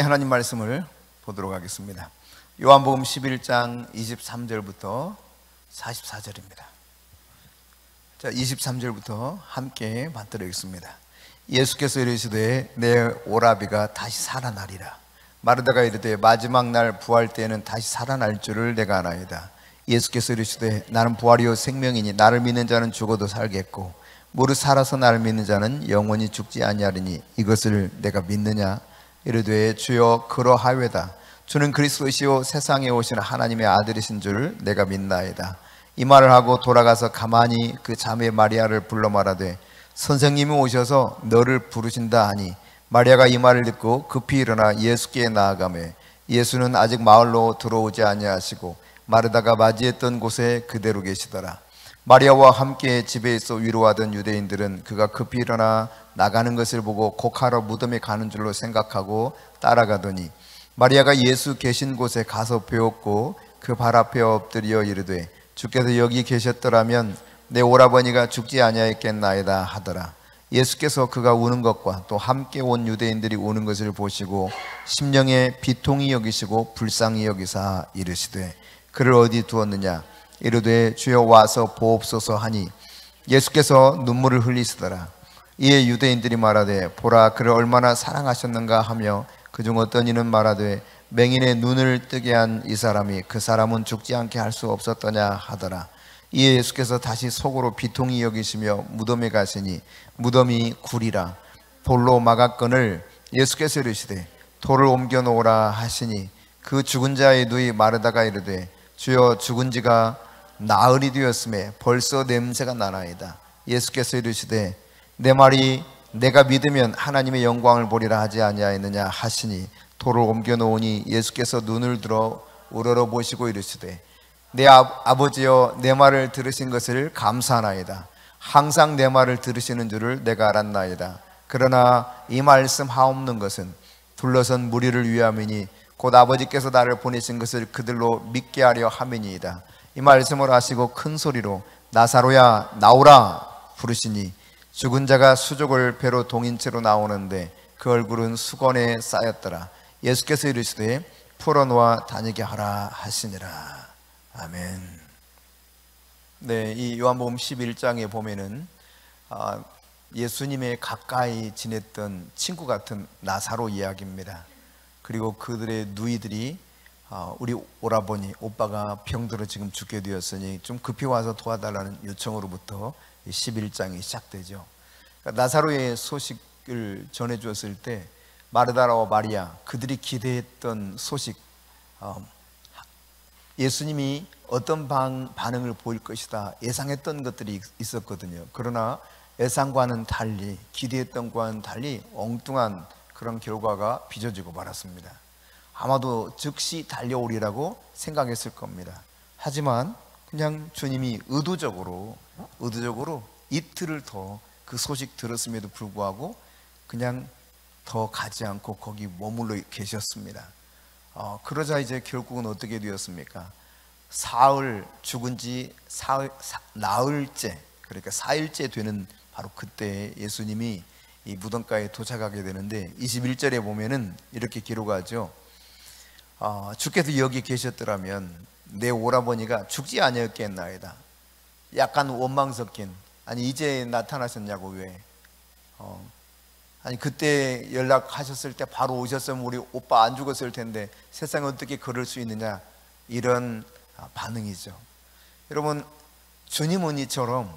함께 하나님 말씀을 보도록 하겠습니다. 요한복음 11장 23절부터 44절입니다. 자, 23절부터 함께 받들어겠습니다. 예수께서 이르시되 내 오라비가 다시 살아나리라. 마르다가 이르되 마지막 날 부활 때에는 다시 살아날 줄을 내가 아나이다. 예수께서 이르시되 나는 부활이요 생명이니 나를 믿는 자는 죽어도 살겠고 무릇 살아서 나를 믿는 자는 영원히 죽지 아니하리니 이것을 내가 믿느냐? 이르되 주여 그러하외다. 주는 그리스도시요 세상에 오신 하나님의 아들이신 줄 내가 믿나이다. 이 말을 하고 돌아가서 가만히 그 자매 마리아를 불러 말하되 선생님이 오셔서 너를 부르신다 하니 마리아가 이 말을 듣고 급히 일어나 예수께 나아가매 예수는 아직 마을로 들어오지 아니하시고 마르다가 맞이했던 곳에 그대로 계시더라. 마리아와 함께 집에 있어 위로하던 유대인들은 그가 급히 일어나 나가는 것을 보고 곡하러 무덤에 가는 줄로 생각하고 따라가더니 마리아가 예수 계신 곳에 가서 배웠고 그 발 앞에 엎드려 이르되 주께서 여기 계셨더라면 내 오라버니가 죽지 아니하였겠나이다 하더라. 예수께서 그가 우는 것과 또 함께 온 유대인들이 우는 것을 보시고 심령에 비통히 여기시고 불쌍히 여기사 이르시되 그를 어디 두었느냐? 이르되 주여 와서 보옵소서 하니 예수께서 눈물을 흘리시더라. 이에 유대인들이 말하되 보라 그를 얼마나 사랑하셨는가 하며 그중 어떤 이는 말하되 맹인의 눈을 뜨게 한 이 사람이 그 사람은 죽지 않게 할 수 없었더냐 하더라. 이에 예수께서 다시 속으로 비통히 여기시며 무덤에 가시니 무덤이 굴이라. 돌로 막았거늘 예수께서 이르시되 돌을 옮겨 놓으라 하시니 그 죽은 자의 누이 마르다가 이르되 주여 죽은 지가 나흘이 되었음에 벌써 냄새가 나나이다. 예수께서 이르시되 내 말이 내가 믿으면 하나님의 영광을 보리라 하지 아니하였느냐 하시니 돌을 옮겨 놓으니 예수께서 눈을 들어 우러러 보시고 이르시되 내 아버지여 내 말을 들으신 것을 감사하나이다. 항상 내 말을 들으시는 줄을 내가 알았나이다. 그러나 이 말씀 하옵는 것은 둘러선 무리를 위함이니 곧 아버지께서 나를 보내신 것을 그들로 믿게 하려 함이니이다. 이 말씀을 하시고 큰 소리로 나사로야 나오라 부르시니 죽은 자가 수족을 배로 동인채로 나오는데 그 얼굴은 수건에 쌓였더라. 예수께서 이르시되 풀어놓아 다니게 하라 하시니라. 아멘. 네, 이 요한복음 11장에 보면은 예수님의 가까이 지냈던 친구 같은 나사로 이야기입니다. 그리고 그들의 누이들이 우리 오라버니 오빠가 병들어 지금 죽게 되었으니 좀 급히 와서 도와달라는 요청으로부터 11장이 시작되죠. 그러니까 나사로의 소식을 전해주었을 때 마르다라와 마리아 그들이 기대했던 소식, 예수님이 어떤 반응을 보일 것이다 예상했던 것들이 있었거든요. 그러나 예상과는 달리, 기대했던 것과는 달리 엉뚱한 그런 결과가 빚어지고 말았습니다. 아마도 즉시 달려오리라고 생각했을 겁니다. 하지만 그냥 주님이 의도적으로 이틀을 더 그 소식 들었음에도 불구하고 그냥 더 가지 않고 거기 머물러 계셨습니다. 그러자 이제 결국은 어떻게 되었습니까? 사흘 죽은 지 나흘째, 그러니까 4일째 되는 바로 그때 예수님이 이 무덤가에 도착하게 되는데 21절에 보면은 이렇게 기록하죠. 주께서 여기 계셨더라면 내 오라버니가 죽지 아니었겠나이다. 약간 원망 섞인, 아니 이제 나타나셨냐고 왜? 아니 그때 연락하셨을 때 바로 오셨으면 우리 오빠 안 죽었을 텐데 세상에 어떻게 그럴 수 있느냐, 이런 반응이죠. 여러분, 주님은 이처럼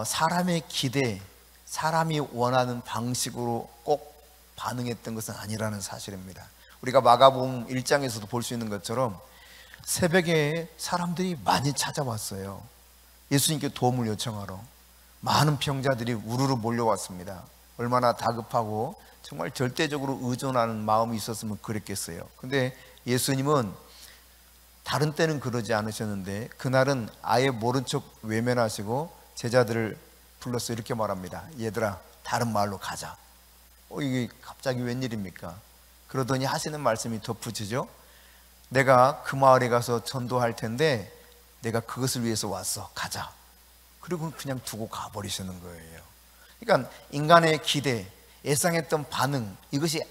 사람의 기대, 사람이 원하는 방식으로 꼭 반응했던 것은 아니라는 사실입니다. 우리가 마가복음 1장에서도 볼 수 있는 것처럼 새벽에 사람들이 많이 찾아왔어요. 예수님께 도움을 요청하러 많은 병자들이 우르르 몰려왔습니다. 얼마나 다급하고 정말 절대적으로 의존하는 마음이 있었으면 그랬겠어요. 근데 예수님은 다른 때는 그러지 않으셨는데 그날은 아예 모른 척 외면하시고 제자들을 불러서 이렇게 말합니다. 얘들아, 다른 마을로 가자. 이게 갑자기 웬일입니까? 그러더니 하시는 말씀이 덧붙이죠. 내가 그 마을에 가서 전도할 텐데 내가 그것을 위해서 왔어. 가자. 그리고 그냥 두고 가버리시는 거예요. 그러니까 인간의 기대, 예상했던 반응, 이것이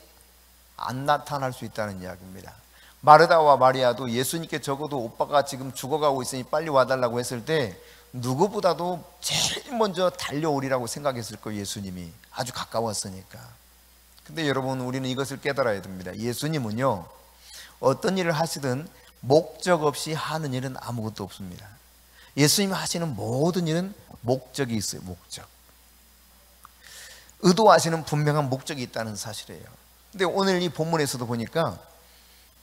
안 나타날 수 있다는 이야기입니다. 마르다와 마리아도 예수님께 적어도 오빠가 지금 죽어가고 있으니 빨리 와달라고 했을 때 누구보다도 제일 먼저 달려오리라고 생각했을 거예요. 예수님이 아주 가까웠으니까. 근데 여러분, 우리는 이것을 깨달아야 됩니다. 예수님은요, 어떤 일을 하시든 목적 없이 하는 일은 아무것도 없습니다. 예수님이 하시는 모든 일은 목적이 있어요. 목적. 의도하시는 분명한 목적이 있다는 사실이에요. 근데 오늘 이 본문에서도 보니까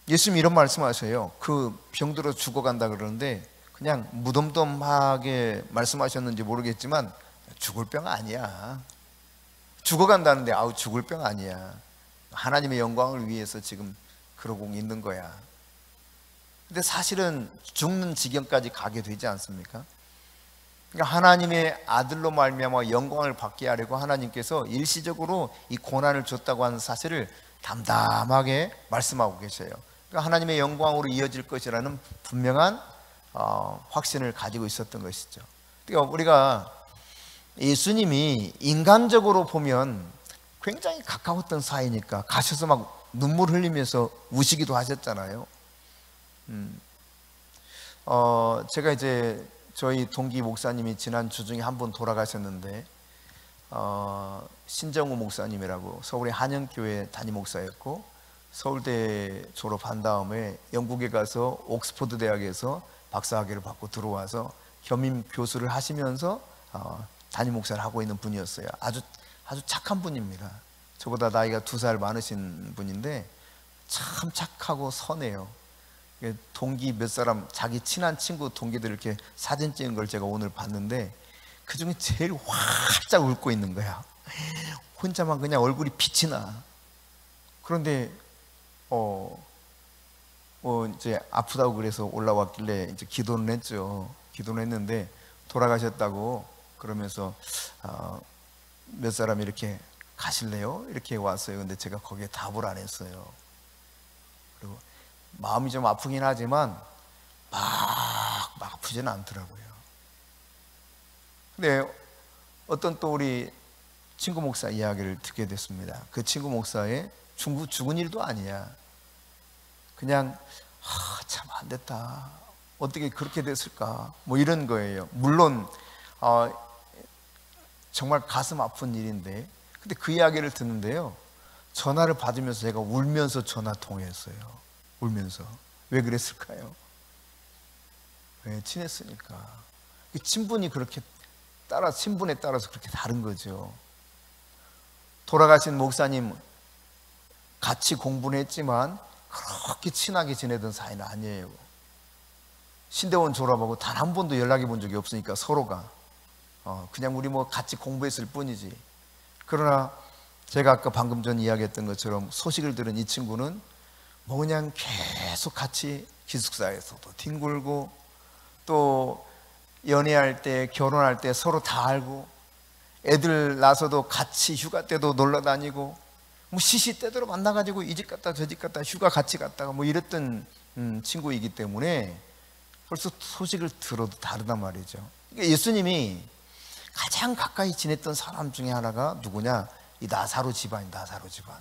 예수님이 이런 말씀하셔요. 그 병들어 죽어간다 그러는데 그냥 무덤덤하게 말씀하셨는지 모르겠지만 죽을 병 아니야. 죽어간다는데 아우 죽을 병 아니야. 하나님의 영광을 위해서 지금 그러고 있는 거야. 근데 사실은 죽는 지경까지 가게 되지 않습니까? 그러니까 하나님의 아들로 말미암아 영광을 받게 하려고 하나님께서 일시적으로 이 고난을 줬다고 하는 사실을 담담하게 말씀하고 계셔요. 그러니까 하나님의 영광으로 이어질 것이라는 분명한 확신을 가지고 있었던 것이죠. 그러니까 우리가 예수님이 인간적으로 보면 굉장히 가까웠던 사이니까 가셔서 막 눈물 흘리면서 우시기도 하셨잖아요. 제가 이제 저희 동기 목사님이 지난 주 중에 한 분 돌아가셨는데 신정우 목사님이라고 서울의 한영교회 담임 목사였고 서울대 졸업한 다음에 영국에 가서 옥스퍼드 대학에서 박사학위를 받고 들어와서 겸임 교수를 하시면서 담임 목사를 하고 있는 분이었어요. 아주 착한 분입니다. 저보다 나이가 2살 많으신 분인데 참 착하고 선해요. 동기 몇 사람, 자기 친한 친구 동기들 이렇게 사진 찍은 걸 제가 오늘 봤는데 그 중에 제일 활짝 웃고 있는 거야. 혼자만 그냥 얼굴이 빛이 나. 그런데 이제 아프다고 그래서 올라왔길래 이제 기도는 했죠. 기도는 했는데 돌아가셨다고 그러면서 몇 사람이 이렇게 가실래요? 이렇게 왔어요. 근데 제가 거기에 답을 안 했어요. 그리고 마음이 좀 아프긴 하지만 막 아프지는 않더라고요. 근데 어떤 또 우리 친구 목사 이야기를 듣게 됐습니다. 그 친구 목사의 죽은 일도 아니야. 그냥 참 안 됐다. 어떻게 그렇게 됐을까? 뭐 이런 거예요. 물론 정말 가슴 아픈 일인데, 근데 그 이야기를 듣는데요, 전화를 받으면서 제가 울면서 전화 통화했어요. 울면서. 왜 그랬을까요? 왜? 친했으니까. 친분이 그렇게 친분에 따라서 그렇게 다른 거죠. 돌아가신 목사님 같이 공부는 했지만 그렇게 친하게 지내던 사이는 아니에요. 신대원 졸업하고 단 한 번도 연락해 본 적이 없으니까 서로가 그냥 우리 뭐 같이 공부했을 뿐이지. 그러나 제가 아까 방금 전 이야기했던 것처럼 소식을 들은 이 친구는 뭐 그냥 계속 같이 기숙사에서도 뒹굴고 또 연애할 때 결혼할 때 서로 다 알고 애들 낳아서도 같이 휴가 때도 놀러 다니고 뭐 시시때대로 만나가지고 이 집 갔다 저 집 갔다 휴가 같이 갔다가 뭐 이랬던 친구이기 때문에 벌써 소식을 들어도 다르단 말이죠. 그러니까 예수님이 가장 가까이 지냈던 사람 중에 하나가 누구냐? 이 나사로 집안이 나사로 집안.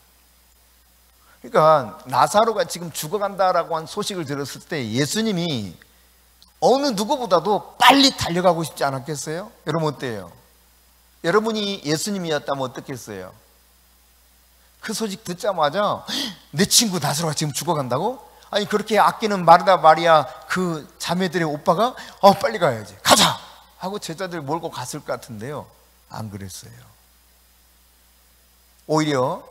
그러니까 나사로가 지금 죽어간다라고 한 소식을 들었을 때 예수님이 어느 누구보다도 빨리 달려가고 싶지 않았겠어요? 여러분 어때요? 여러분이 예수님이었다면 어떻겠어요? 그 소식 듣자마자 내 친구 나사로가 지금 죽어간다고? 아니 그렇게 아끼는 마르다 마리아 그 자매들의 오빠가 빨리 가야지 가자 하고 제자들 몰고 갔을 것 같은데요, 안 그랬어요. 오히려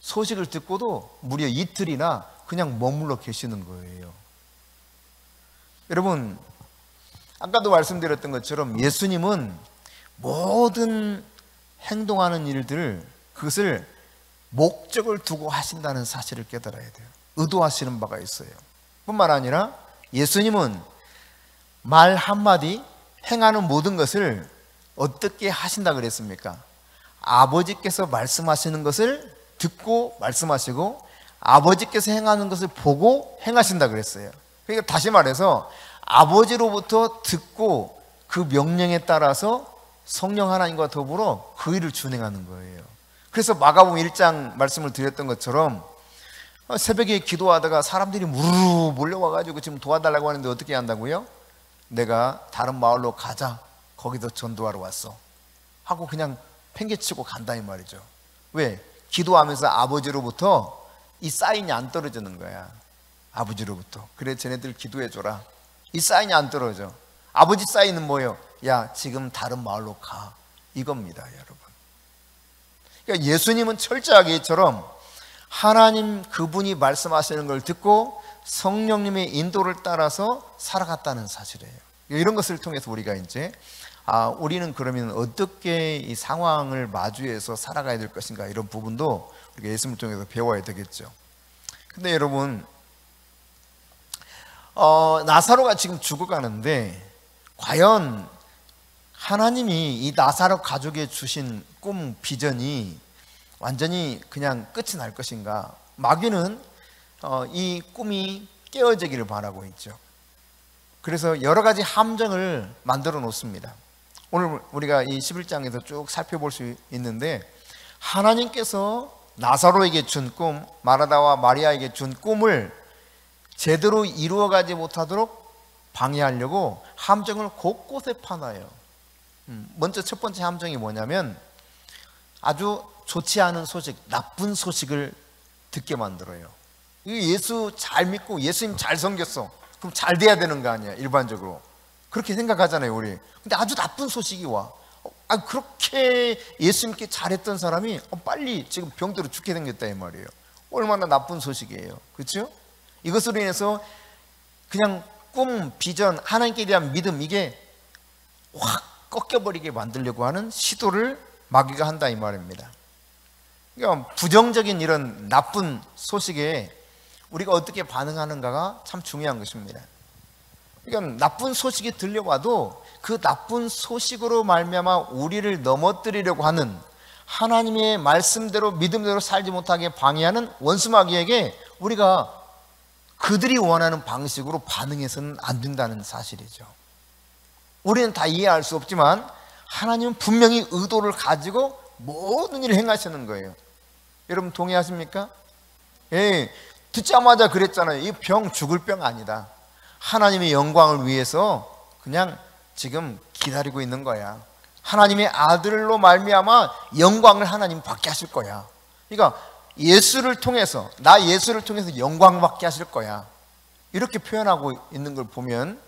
소식을 듣고도 무려 이틀이나 그냥 머물러 계시는 거예요. 여러분 아까도 말씀드렸던 것처럼 예수님은 모든 행동하는 일들을 그것을 목적을 두고 하신다는 사실을 깨달아야 돼요. 의도하시는 바가 있어요. 뿐만 아니라 예수님은 말 한마디 행하는 모든 것을 어떻게 하신다 그랬습니까? 아버지께서 말씀하시는 것을 듣고 말씀하시고 아버지께서 행하는 것을 보고 행하신다 그랬어요. 그러니까 다시 말해서 아버지로부터 듣고 그 명령에 따라서 성령 하나님과 더불어 그 일을 준행하는 거예요. 그래서 마가복음 1장 말씀을 드렸던 것처럼 새벽에 기도하다가 사람들이 무르르 몰려와가지고 지금 도와달라고 하는데 어떻게 한다고요? 내가 다른 마을로 가자, 거기도 전도하러 왔어 하고 그냥 팽개치고 간다 이 말이죠. 왜? 기도하면서 아버지로부터 이 사인이 안 떨어지는 거야. 아버지로부터. 그래 쟤네들 기도해줘라. 이 사인이 안 떨어져. 아버지 사인은 뭐예요? 야 지금 다른 마을로 가, 이겁니다 여러분. 그러니까 예수님은 철저하게 이처럼 하나님 그분이 말씀하시는 걸 듣고 성령님의 인도를 따라서 살아갔다는 사실이에요. 이런 것을 통해서 우리가 이제 우리는 그러면 어떻게 이 상황을 마주해서 살아가야 될 것인가, 이런 부분도 우리가 예수님을 통해서 배워야 되겠죠. 근데 여러분, 나사로가 지금 죽어가는데 과연 하나님이 이 나사로 가족에 주신 꿈, 비전이 완전히 그냥 끝이 날 것인가? 마귀는 이 꿈이 깨어지기를 바라고 있죠. 그래서 여러 가지 함정을 만들어 놓습니다. 오늘 우리가 이 11장에서 쭉 살펴볼 수 있는데, 하나님께서 나사로에게 준 꿈, 마르다와 마리아에게 준 꿈을 제대로 이루어가지 못하도록 방해하려고 함정을 곳곳에 파놔요. 먼저 첫 번째 함정이 뭐냐면 아주 좋지 않은 소식, 나쁜 소식을 듣게 만들어요. 예수 잘 믿고 예수님 잘 섬겼어, 그럼 잘 돼야 되는 거 아니야, 일반적으로. 그렇게 생각하잖아요 우리. 근데 아주 나쁜 소식이 와. 그렇게 예수님께 잘했던 사람이 빨리 지금 병들어 죽게 생겼다 이 말이에요. 얼마나 나쁜 소식이에요, 그렇죠? 이것으로 인해서 그냥 꿈, 비전, 하나님께 대한 믿음, 이게 확 꺾여버리게 만들려고 하는 시도를 마귀가 한다 이 말입니다. 그러니까 부정적인 이런 나쁜 소식에 우리가 어떻게 반응하는가가 참 중요한 것입니다. 그러니까 나쁜 소식이 들려와도 그 나쁜 소식으로 말미암아 우리를 넘어뜨리려고 하는, 하나님의 말씀대로 믿음대로 살지 못하게 방해하는 원수 마귀에게 우리가 그들이 원하는 방식으로 반응해서는 안 된다는 사실이죠. 우리는 다 이해할 수 없지만 하나님은 분명히 의도를 가지고 모든 일을 행하시는 거예요. 여러분 동의하십니까? 예, 듣자마자 그랬잖아요. 이 병 죽을 병 아니다. 하나님의 영광을 위해서 그냥 지금 기다리고 있는 거야. 하나님의 아들로 말미암아 영광을 하나님 받게 하실 거야. 그러니까 예수를 통해서, 나 예수를 통해서 영광 받게 하실 거야, 이렇게 표현하고 있는 걸 보면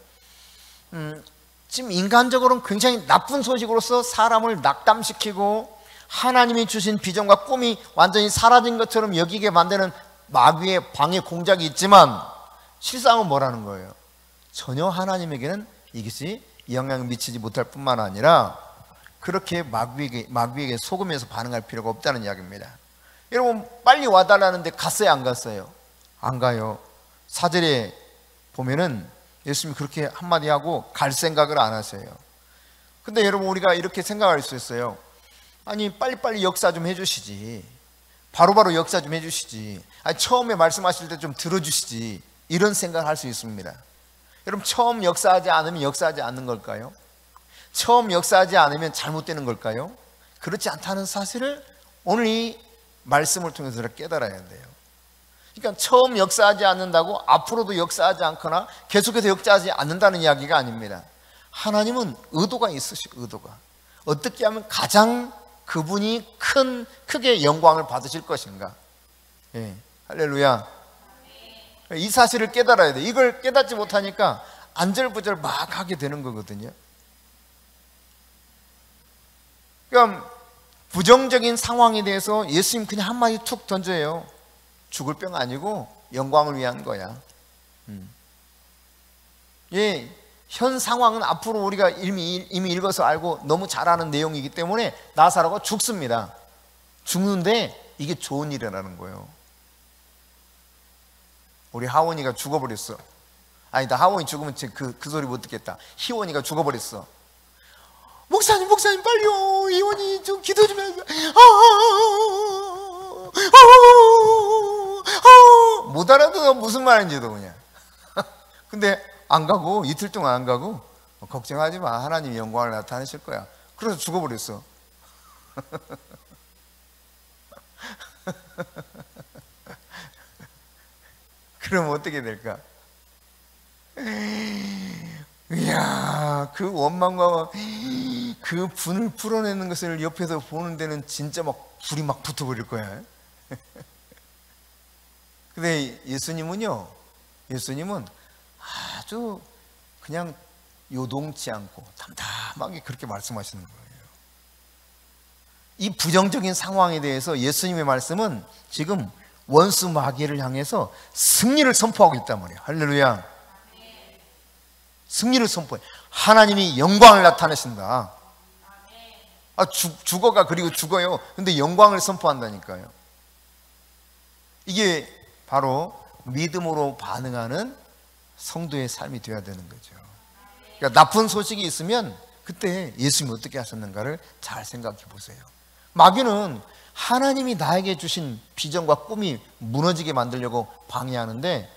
지금 인간적으로는 굉장히 나쁜 소식으로서 사람을 낙담시키고 하나님이 주신 비전과 꿈이 완전히 사라진 것처럼 여기게 만드는 마귀의 방해 공작이 있지만, 실상은 뭐라는 거예요? 전혀 하나님에게는 이것이 영향을 미치지 못할 뿐만 아니라 그렇게 마귀에게 속으면서 반응할 필요가 없다는 이야기입니다. 여러분 빨리 와달라는데 갔어요, 안 갔어요? 안 가요. 4절에 보면은 예수님이 그렇게 한마디 하고 갈 생각을 안 하세요. 근데 여러분 우리가 이렇게 생각할 수 있어요. 아니 빨리빨리 역사 좀 해주시지, 바로바로 역사 좀 해주시지, 아니 처음에 말씀하실 때 좀 들어주시지, 이런 생각을 할 수 있습니다. 여러분 처음 역사하지 않으면 역사하지 않는 걸까요? 처음 역사하지 않으면 잘못되는 걸까요? 그렇지 않다는 사실을 오늘 이 말씀을 통해서 깨달아야 돼요. 그러니까 처음 역사하지 않는다고 앞으로도 역사하지 않거나 계속해서 역사하지 않는다는 이야기가 아닙니다. 하나님은 의도가 있으시고, 의도가 어떻게 하면 가장 그분이 크게 영광을 받으실 것인가. 예, 할렐루야. 이 사실을 깨달아야 돼. 이걸 깨닫지 못하니까 안절부절 막 하게 되는 거거든요. 그러니까 부정적인 상황에 대해서 예수님 그냥 한마디 툭 던져요. 죽을 병 아니고 영광을 위한 거야. 예, 현 상황은 앞으로 우리가 이미 읽어서 알고 너무 잘 아는 내용이기 때문에 나사로가 죽습니다. 죽는데 이게 좋은 일이라는 거예요. 우리 하원이가 죽어버렸어. 아니다, 하원이 죽으면 그 소리 못 듣겠다. 희원이가 죽어버렸어. 목사님 빨리요, 희원이 좀 기도 좀 해요. 못 알아듣어 무슨 말인지도 그냥. 근데 안 가고, 이틀 동안 안 가고, 걱정하지 마, 하나님 영광을 나타내실 거야. 그래서 죽어버렸어. 그럼 어떻게 될까? 이야, 그 원망과 그 분을 풀어내는 것을 옆에서 보는 데는 진짜 막 불이 막 붙어버릴 거야. 근데 예수님은 아주 그냥 요동치 않고 담담하게 그렇게 말씀하시는 거예요. 이 부정적인 상황에 대해서 예수님의 말씀은 지금 원수 마귀를 향해서 승리를 선포하고 있단 말이에요. 할렐루야. 승리를 선포해. 하나님이 영광을 나타내신다. 죽어가 그리고 죽어요. 근데 영광을 선포한다니까요. 이게 바로 믿음으로 반응하는 성도의 삶이 되어야 되는 거죠. 그러니까 나쁜 소식이 있으면 그때 예수님이 어떻게 하셨는가를 잘 생각해 보세요. 마귀는 하나님이 나에게 주신 비전과 꿈이 무너지게 만들려고 방해하는데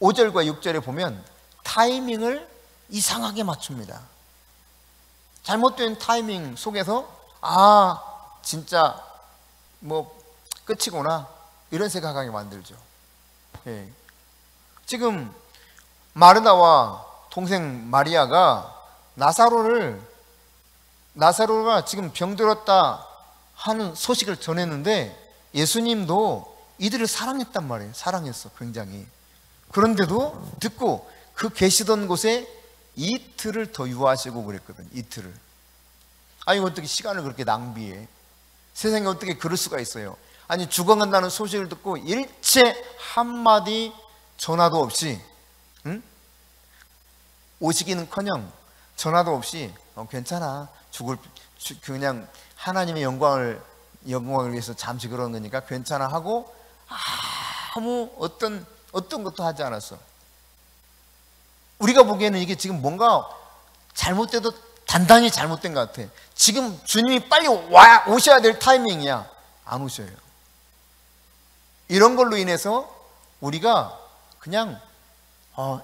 5절과 6절에 보면 타이밍을 이상하게 맞춥니다. 잘못된 타이밍 속에서 진짜 뭐 끝이구나 이런 생각하게 만들죠. 예. 지금 마르다와 동생 마리아가 나사로가 지금 병들었다 하는 소식을 전했는데 예수님도 이들을 사랑했단 말이에요. 사랑했어, 굉장히. 그런데도 듣고 그 계시던 곳에 이틀을 더 유하시고 그랬거든. 이틀을. 아니 어떻게 시간을 그렇게 낭비해? 세상에 어떻게 그럴 수가 있어요? 아니 죽어간다는 소식을 듣고 일체 한마디 전화도 없이, 오시기는커녕 전화도 없이 괜찮아, 그냥 하나님의 영광을 위해서 잠시 그런 거니까 괜찮아 하고 아무 어떤 것도 하지 않았어. 우리가 보기에는 이게 지금 뭔가 잘못돼도 단단히 잘못된 것 같아. 지금 주님이 빨리 오셔야 될 타이밍이야. 안 오셔요. 이런 걸로 인해서 우리가 그냥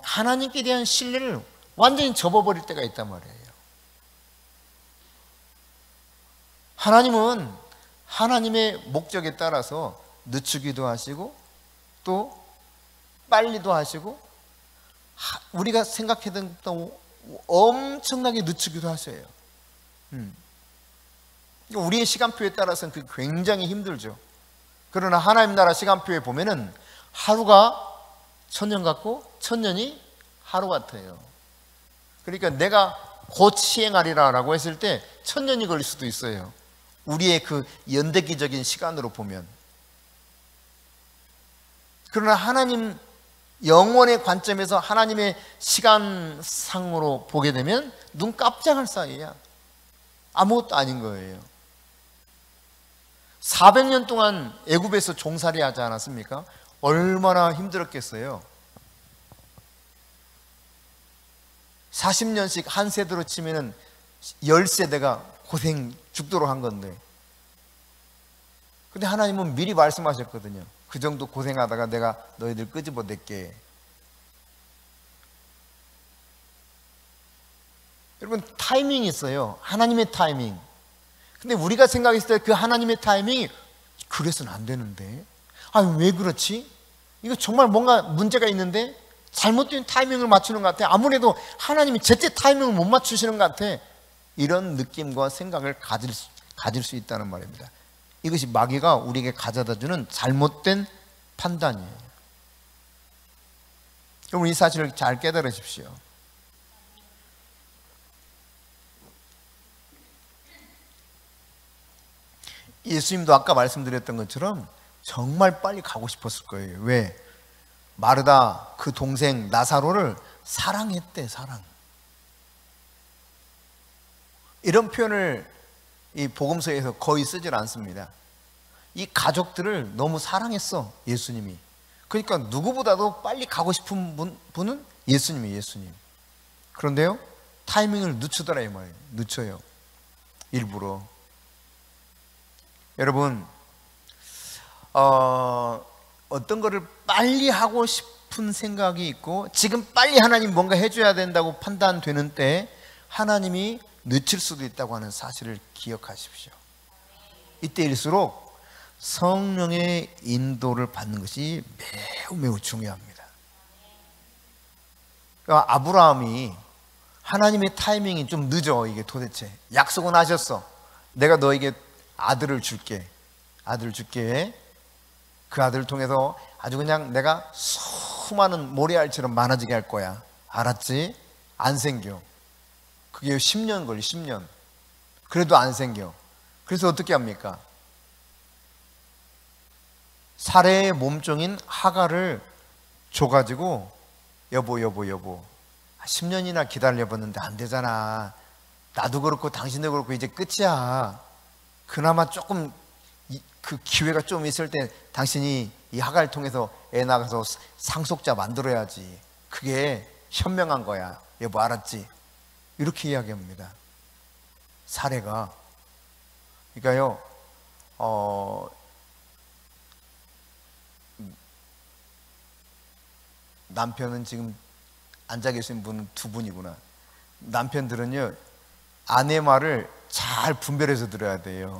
하나님께 대한 신뢰를 완전히 접어버릴 때가 있단 말이에요. 하나님은 하나님의 목적에 따라서 늦추기도 하시고 또 빨리도 하시고 우리가 생각했던 것보다 엄청나게 늦추기도 하셔요. 우리의 시간표에 따라서는 그게 굉장히 힘들죠. 그러나 하나님 나라 시간표에 보면은 하루가 천년 같고 천년이 하루 같아요. 그러니까 내가 곧 시행하리라 라고 했을 때 천년이 걸릴 수도 있어요. 우리의 그 연대기적인 시간으로 보면. 그러나 하나님 영원의 관점에서 하나님의 시간상으로 보게 되면 눈 깜짝할 사이야. 아무것도 아닌 거예요. 400년 동안 애굽에서 종살이 하지 않았습니까? 얼마나 힘들었겠어요. 40년씩 한 세대로 치면은 10세대가 고생 죽도록 한 건데, 근데 하나님은 미리 말씀하셨거든요. 그 정도 고생하다가 내가 너희들 끄집어낼게. 여러분, 타이밍이 있어요. 하나님의 타이밍. 근데 우리가 생각했을 때 그 하나님의 타이밍이 그래서는 안 되는데, 왜 그렇지? 이거 정말 뭔가 문제가 있는데 잘못된 타이밍을 맞추는 것 같아. 아무래도 하나님이 제때 타이밍을 못 맞추시는 것 같아. 이런 느낌과 생각을 가질 수 있다는 말입니다. 이것이 마귀가 우리에게 가져다주는 잘못된 판단이에요. 여러분, 이 사실을 잘 깨달으십시오. 예수님도 아까 말씀드렸던 것처럼 정말 빨리 가고 싶었을 거예요. 왜? 마르다 그 동생 나사로를 사랑했대. 사랑. 이런 표현을 이 복음서에서 거의 쓰질 않습니다. 이 가족들을 너무 사랑했어, 예수님이. 그러니까 누구보다도 빨리 가고 싶은 분은 예수님이에요. 예수님. 그런데요, 타이밍을 늦추더라 이 말이에요. 늦춰요, 일부러. 여러분, 어떤 거를 빨리 하고 싶은 생각이 있고 지금 빨리 하나님 뭔가 해줘야 된다고 판단되는 때 하나님이 늦출 수도 있다고 하는 사실을 기억하십시오. 이때일수록 성령의 인도를 받는 것이 매우 매우 중요합니다. 그러니까 아브라함이 하나님의 타이밍이 좀 늦어. 이게 도대체 약속은 하셨어. 내가 너에게 아들을 줄게. 그 아들을 통해서 아주 그냥 내가 수많은 모래알처럼 많아지게 할 거야. 알았지? 안 생겨. 그게 10년 걸려. 10년. 그래도 안 생겨. 그래서 어떻게 합니까? 사레의 몸종인 하갈을 줘가지고 여보 10년이나 기다려봤는데 안 되잖아. 나도 그렇고 당신도 그렇고 이제 끝이야. 그나마 조금 그 기회가 좀 있을 때 당신이 이 하갈을 통해서 애 낳아서 상속자 만들어야지. 그게 현명한 거야. 여보 알았지? 이렇게 이야기합니다. 사례가. 그러니까요, 남편은 지금 앉아 계신 분은 두 분이구나. 남편들은요, 아내 말을 잘 분별해서 들어야 돼요.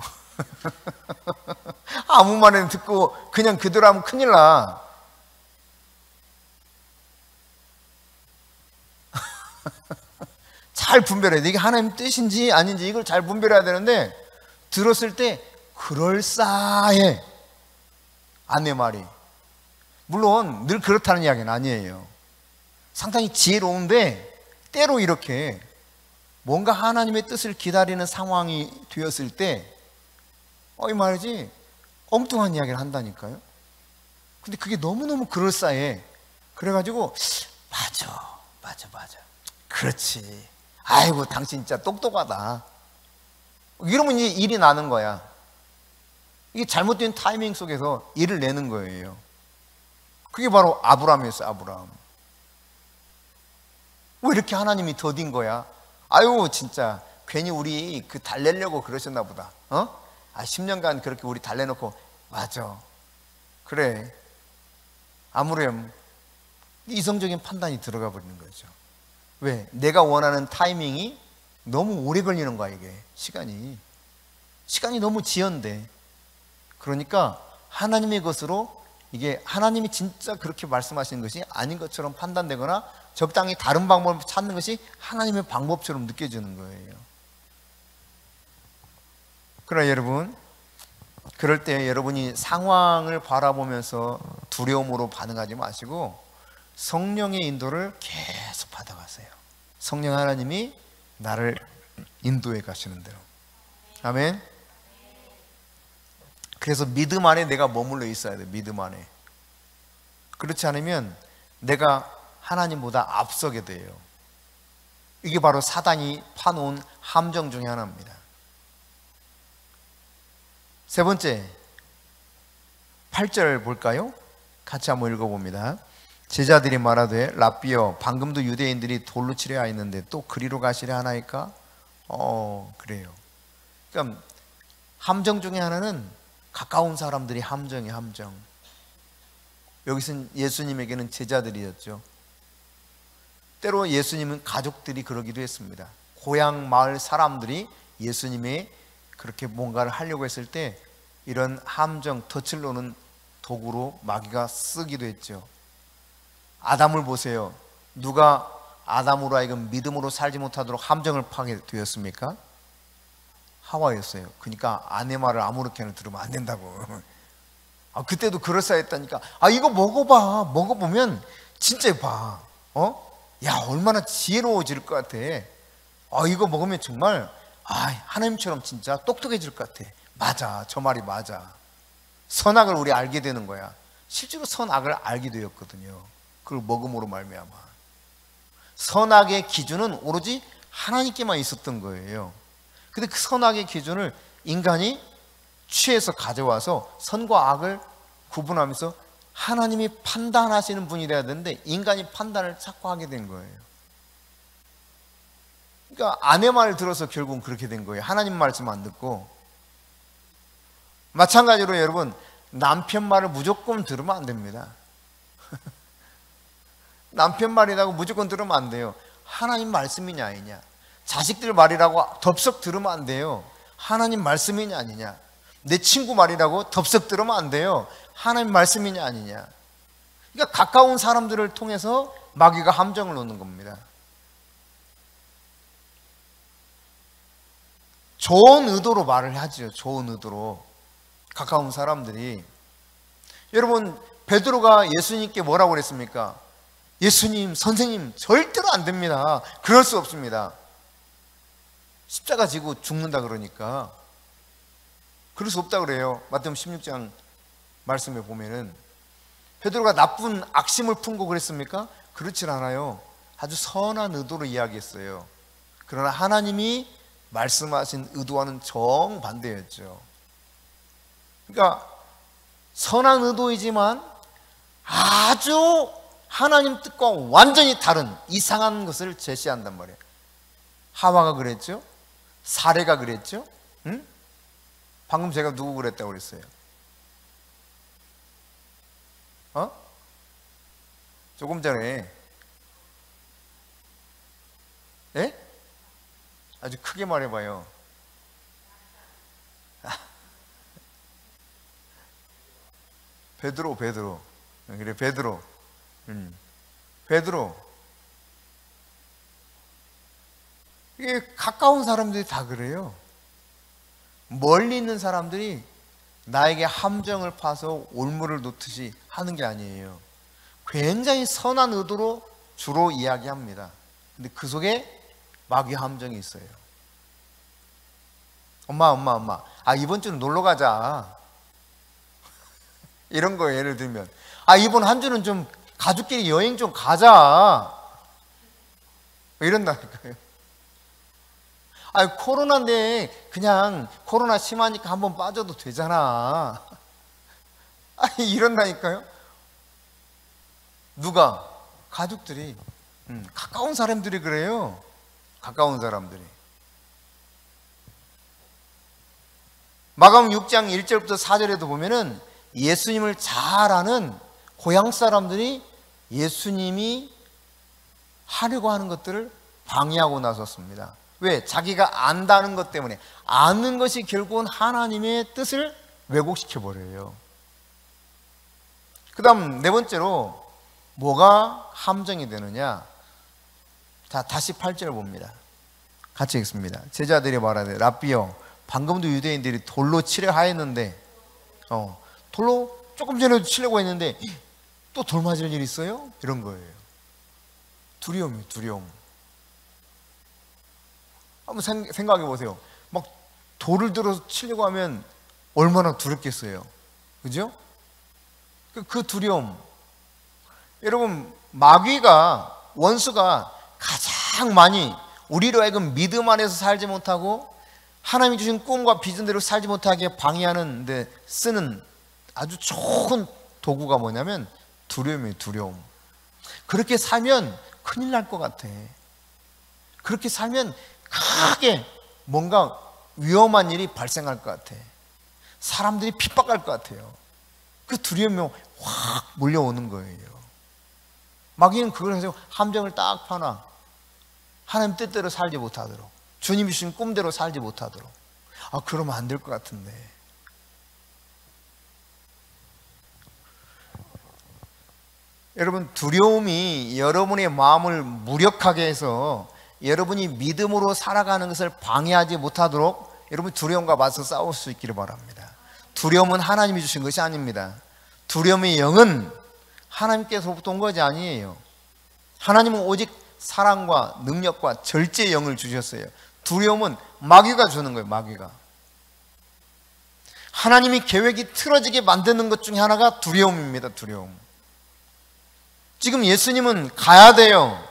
아무 말이나 듣고 그냥 그대로 하면 큰일 나. 잘 분별해야 돼. 이게 하나님 뜻인지 아닌지 이걸 잘 분별해야 되는데, 들었을 때 그럴싸해. 아내 말이. 물론 늘 그렇다는 이야기는 아니에요. 상당히 지혜로운데 때로 이렇게 뭔가 하나님의 뜻을 기다리는 상황이 되었을 때 이 말이지 엉뚱한 이야기를 한다니까요. 근데 그게 너무너무 그럴싸해. 그래가지고 맞아 그렇지. 아이고 당신 진짜 똑똑하다. 이러면 이제 일이 나는 거야. 이게 잘못된 타이밍 속에서 일을 내는 거예요. 그게 바로 아브라함이었어요. 아브라함. 왜 이렇게 하나님이 더딘 거야? 아유 진짜 괜히 우리 그 달래려고 그러셨나 보다. 10년간 그렇게 우리 달래놓고. 맞아 그래. 아무렴. 이성적인 판단이 들어가 버리는 거죠. 왜? 내가 원하는 타이밍이 너무 오래 걸리는 거야. 이게 시간이 너무 지연돼. 그러니까 하나님의 것으로, 이게 하나님이 진짜 그렇게 말씀하시는 것이 아닌 것처럼 판단되거나 적당히 다른 방법을 찾는 것이 하나님의 방법처럼 느껴지는 거예요. 그러나 여러분, 그럴 때 여러분이 상황을 바라보면서 두려움으로 반응하지 마시고 성령의 인도를 계속 받아가세요. 성령 하나님이 나를 인도해 가시는 대로. 아멘. 그래서 믿음 안에 내가 머물러 있어야 돼. 믿음 안에. 그렇지 않으면 내가 하나님보다 앞서게 돼요. 이게 바로 사단이 파놓은 함정 중에 하나입니다. 세 번째, 8절 볼까요? 같이 한번 읽어봅니다. 제자들이 말하되 랍비여 방금도 유대인들이 돌로 치려 하였는데 또 그리로 가시려 하나이까? 그래요. 그러니까 함정 중에 하나는 가까운 사람들이 함정이 함정. 여기서는 예수님에게는 제자들이었죠. 때로 예수님은 가족들이 그러기도 했습니다. 고향 마을 사람들이 예수님의 그렇게 뭔가를 하려고 했을 때 이런 함정, 덫을 놓는 도구로 마귀가 쓰기도 했죠. 아담을 보세요. 누가 아담으로 하여금 믿음으로 살지 못하도록 함정을 파게 되었습니까? 하와였어요. 그러니까 아내 말을 아무렇게나 들으면 안 된다고. 그때도 그럴싸했다니까. 이거 먹어봐. 먹어보면 진짜 봐. 야 얼마나 지혜로워질 것 같아. 이거 먹으면 정말 하나님처럼 진짜 똑똑해질 것 같아. 맞아, 저 말이 맞아. 선악을 우리 알게 되는 거야. 실제로 선악을 알게 되었거든요. 그걸 먹음으로 말미암아. 선악의 기준은 오로지 하나님께만 있었던 거예요. 근데 그 선악의 기준을 인간이 취해서 가져와서 선과 악을 구분하면서 하나님이 판단하시는 분이 돼야 되는데 인간이 판단을 자꾸 하게 된 거예요. 그러니까 아내 말을 들어서 결국은 그렇게 된 거예요. 하나님 말씀 안 듣고. 마찬가지로 여러분, 남편 말을 무조건 들으면 안 됩니다. 남편 말이라고 무조건 들으면 안 돼요. 하나님 말씀이냐 아니냐. 자식들 말이라고 덥석 들으면 안 돼요. 하나님 말씀이냐 아니냐. 내 친구 말이라고 덥석 들으면 안 돼요. 하나님 말씀이냐 아니냐. 그러니까 가까운 사람들을 통해서 마귀가 함정을 놓는 겁니다. 좋은 의도로 말을 하죠. 좋은 의도로. 가까운 사람들이. 여러분, 베드로가 예수님께 뭐라고 그랬습니까? 예수님, 선생님, 절대로 안 됩니다. 그럴 수 없습니다. 십자가 지고 죽는다 그러니까. 그럴 수 없다 그래요. 마태복음 16장 말씀에 보면은. 베드로가 나쁜 악심을 품고 그랬습니까? 그렇진 않아요. 아주 선한 의도로 이야기했어요. 그러나 하나님이 말씀하신 의도와는 정반대였죠. 그러니까 선한 의도이지만 아주 하나님 뜻과 완전히 다른 이상한 것을 제시한단 말이에요. 하와가 그랬죠? 사례가 그랬죠? 응? 방금 제가 누구 그랬다고 그랬어요? 조금 전에. 예? 아주 크게 말해봐요. 베드로. 그래, 베드로. 베드로. 이게 가까운 사람들이 다 그래요. 멀리 있는 사람들이 나에게 함정을 파서 올무를 놓듯이 하는 게 아니에요. 굉장히 선한 의도로 주로 이야기합니다. 근데 그 속에 마귀 함정이 있어요. 엄마. 이번 주는 놀러 가자. 이런 거 예를 들면. 이번 한 주는 좀 가족끼리 여행 좀 가자. 이런다니까요. 코로나인데 그냥 코로나 심하니까 한번 빠져도 되잖아. 이런다니까요. 누가? 가족들이. 가까운 사람들이 그래요. 가까운 사람들이. 마가복음 6장 1절부터 4절에도 보면은 예수님을 잘 아는 고향 사람들이 예수님이 하려고 하는 것들을 방해하고 나섰습니다. 왜? 자기가 안다는 것 때문에. 아는 것이 결국은 하나님의 뜻을 왜곡시켜 버려요. 그 다음 네 번째로 뭐가 함정이 되느냐. 자, 다시 8절을 봅니다. 같이 읽습니다. 제자들이 말하되 랍비여, 방금도 유대인들이 돌로 치려 하였는데 돌로 조금 전에도 치려고 했는데 또 돌 맞을 일 있어요? 이런 거예요. 두려움이에요. 두려움. 한번 생각해 보세요. 막 돌을 들어서 치려고 하면 얼마나 두렵겠어요. 그죠? 그 두려움. 여러분, 마귀가, 원수가 가장 많이 우리로 하여금 믿음 안에서 살지 못하고 하나님이 주신 꿈과 비전대로 살지 못하게 방해하는 데 쓰는 아주 좋은 도구가 뭐냐면 두려움이에요. 두려움. 그렇게 살면 큰일 날 것 같아. 그렇게 살면 크게 뭔가 위험한 일이 발생할 것 같아. 사람들이 핍박할 것 같아요. 그 두려움이 확 몰려오는 거예요. 마귀는 그걸 해서 함정을 딱 파놔. 하나님 뜻대로 살지 못하도록, 주님이 주신 꿈대로 살지 못하도록. 그러면 안 될 것 같은데. 여러분, 두려움이 여러분의 마음을 무력하게 해서 여러분이 믿음으로 살아가는 것을 방해하지 못하도록 여러분 두려움과 맞서 싸울 수 있기를 바랍니다. 두려움은 하나님이 주신 것이 아닙니다. 두려움의 영은 하나님께서부터 온 것이 아니에요. 하나님은 오직 사랑과 능력과 절제의 영을 주셨어요. 두려움은 마귀가 주는 거예요. 마귀가. 하나님이 계획이 틀어지게 만드는 것 중에 하나가 두려움입니다. 두려움. 지금 예수님은 가야 돼요.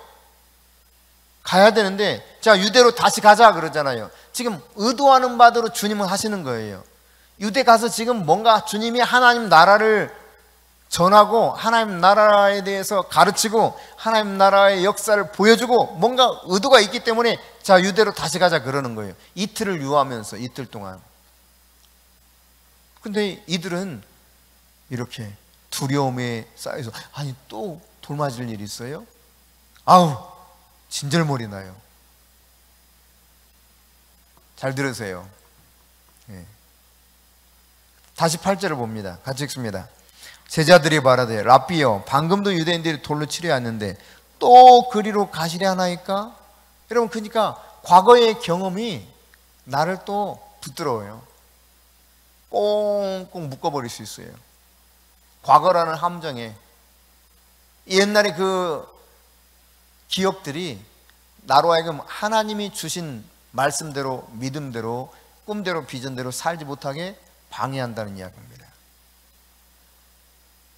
가야 되는데, 자, 유대로 다시 가자 그러잖아요. 지금 의도하는 바대로 주님은 하시는 거예요. 유대 가서 지금 뭔가 주님이 하나님 나라를 전하고 하나님 나라에 대해서 가르치고 하나님 나라의 역사를 보여주고 뭔가 의도가 있기 때문에 자, 유대로 다시 가자 그러는 거예요. 이틀을 유하면서 이틀 동안. 근데 이들은 이렇게 두려움에 쌓여서 또 돌 맞을 일이 있어요? 진절머리 나요. 잘 들으세요. 네. 다시 8절을 봅니다. 같이 읽습니다. 제자들이 말하되 랍비여 방금도 유대인들이 돌로 치려 했는데 또 그리로 가시려 하나이까? 여러분, 그러니까 과거의 경험이 나를 또 붙들어요. 꽁꽁 묶어버릴 수 있어요. 과거라는 함정에 옛날에 그 기억들이 나로 하여금 하나님이 주신 말씀대로, 믿음대로, 꿈대로, 비전대로 살지 못하게 방해한다는 이야기입니다.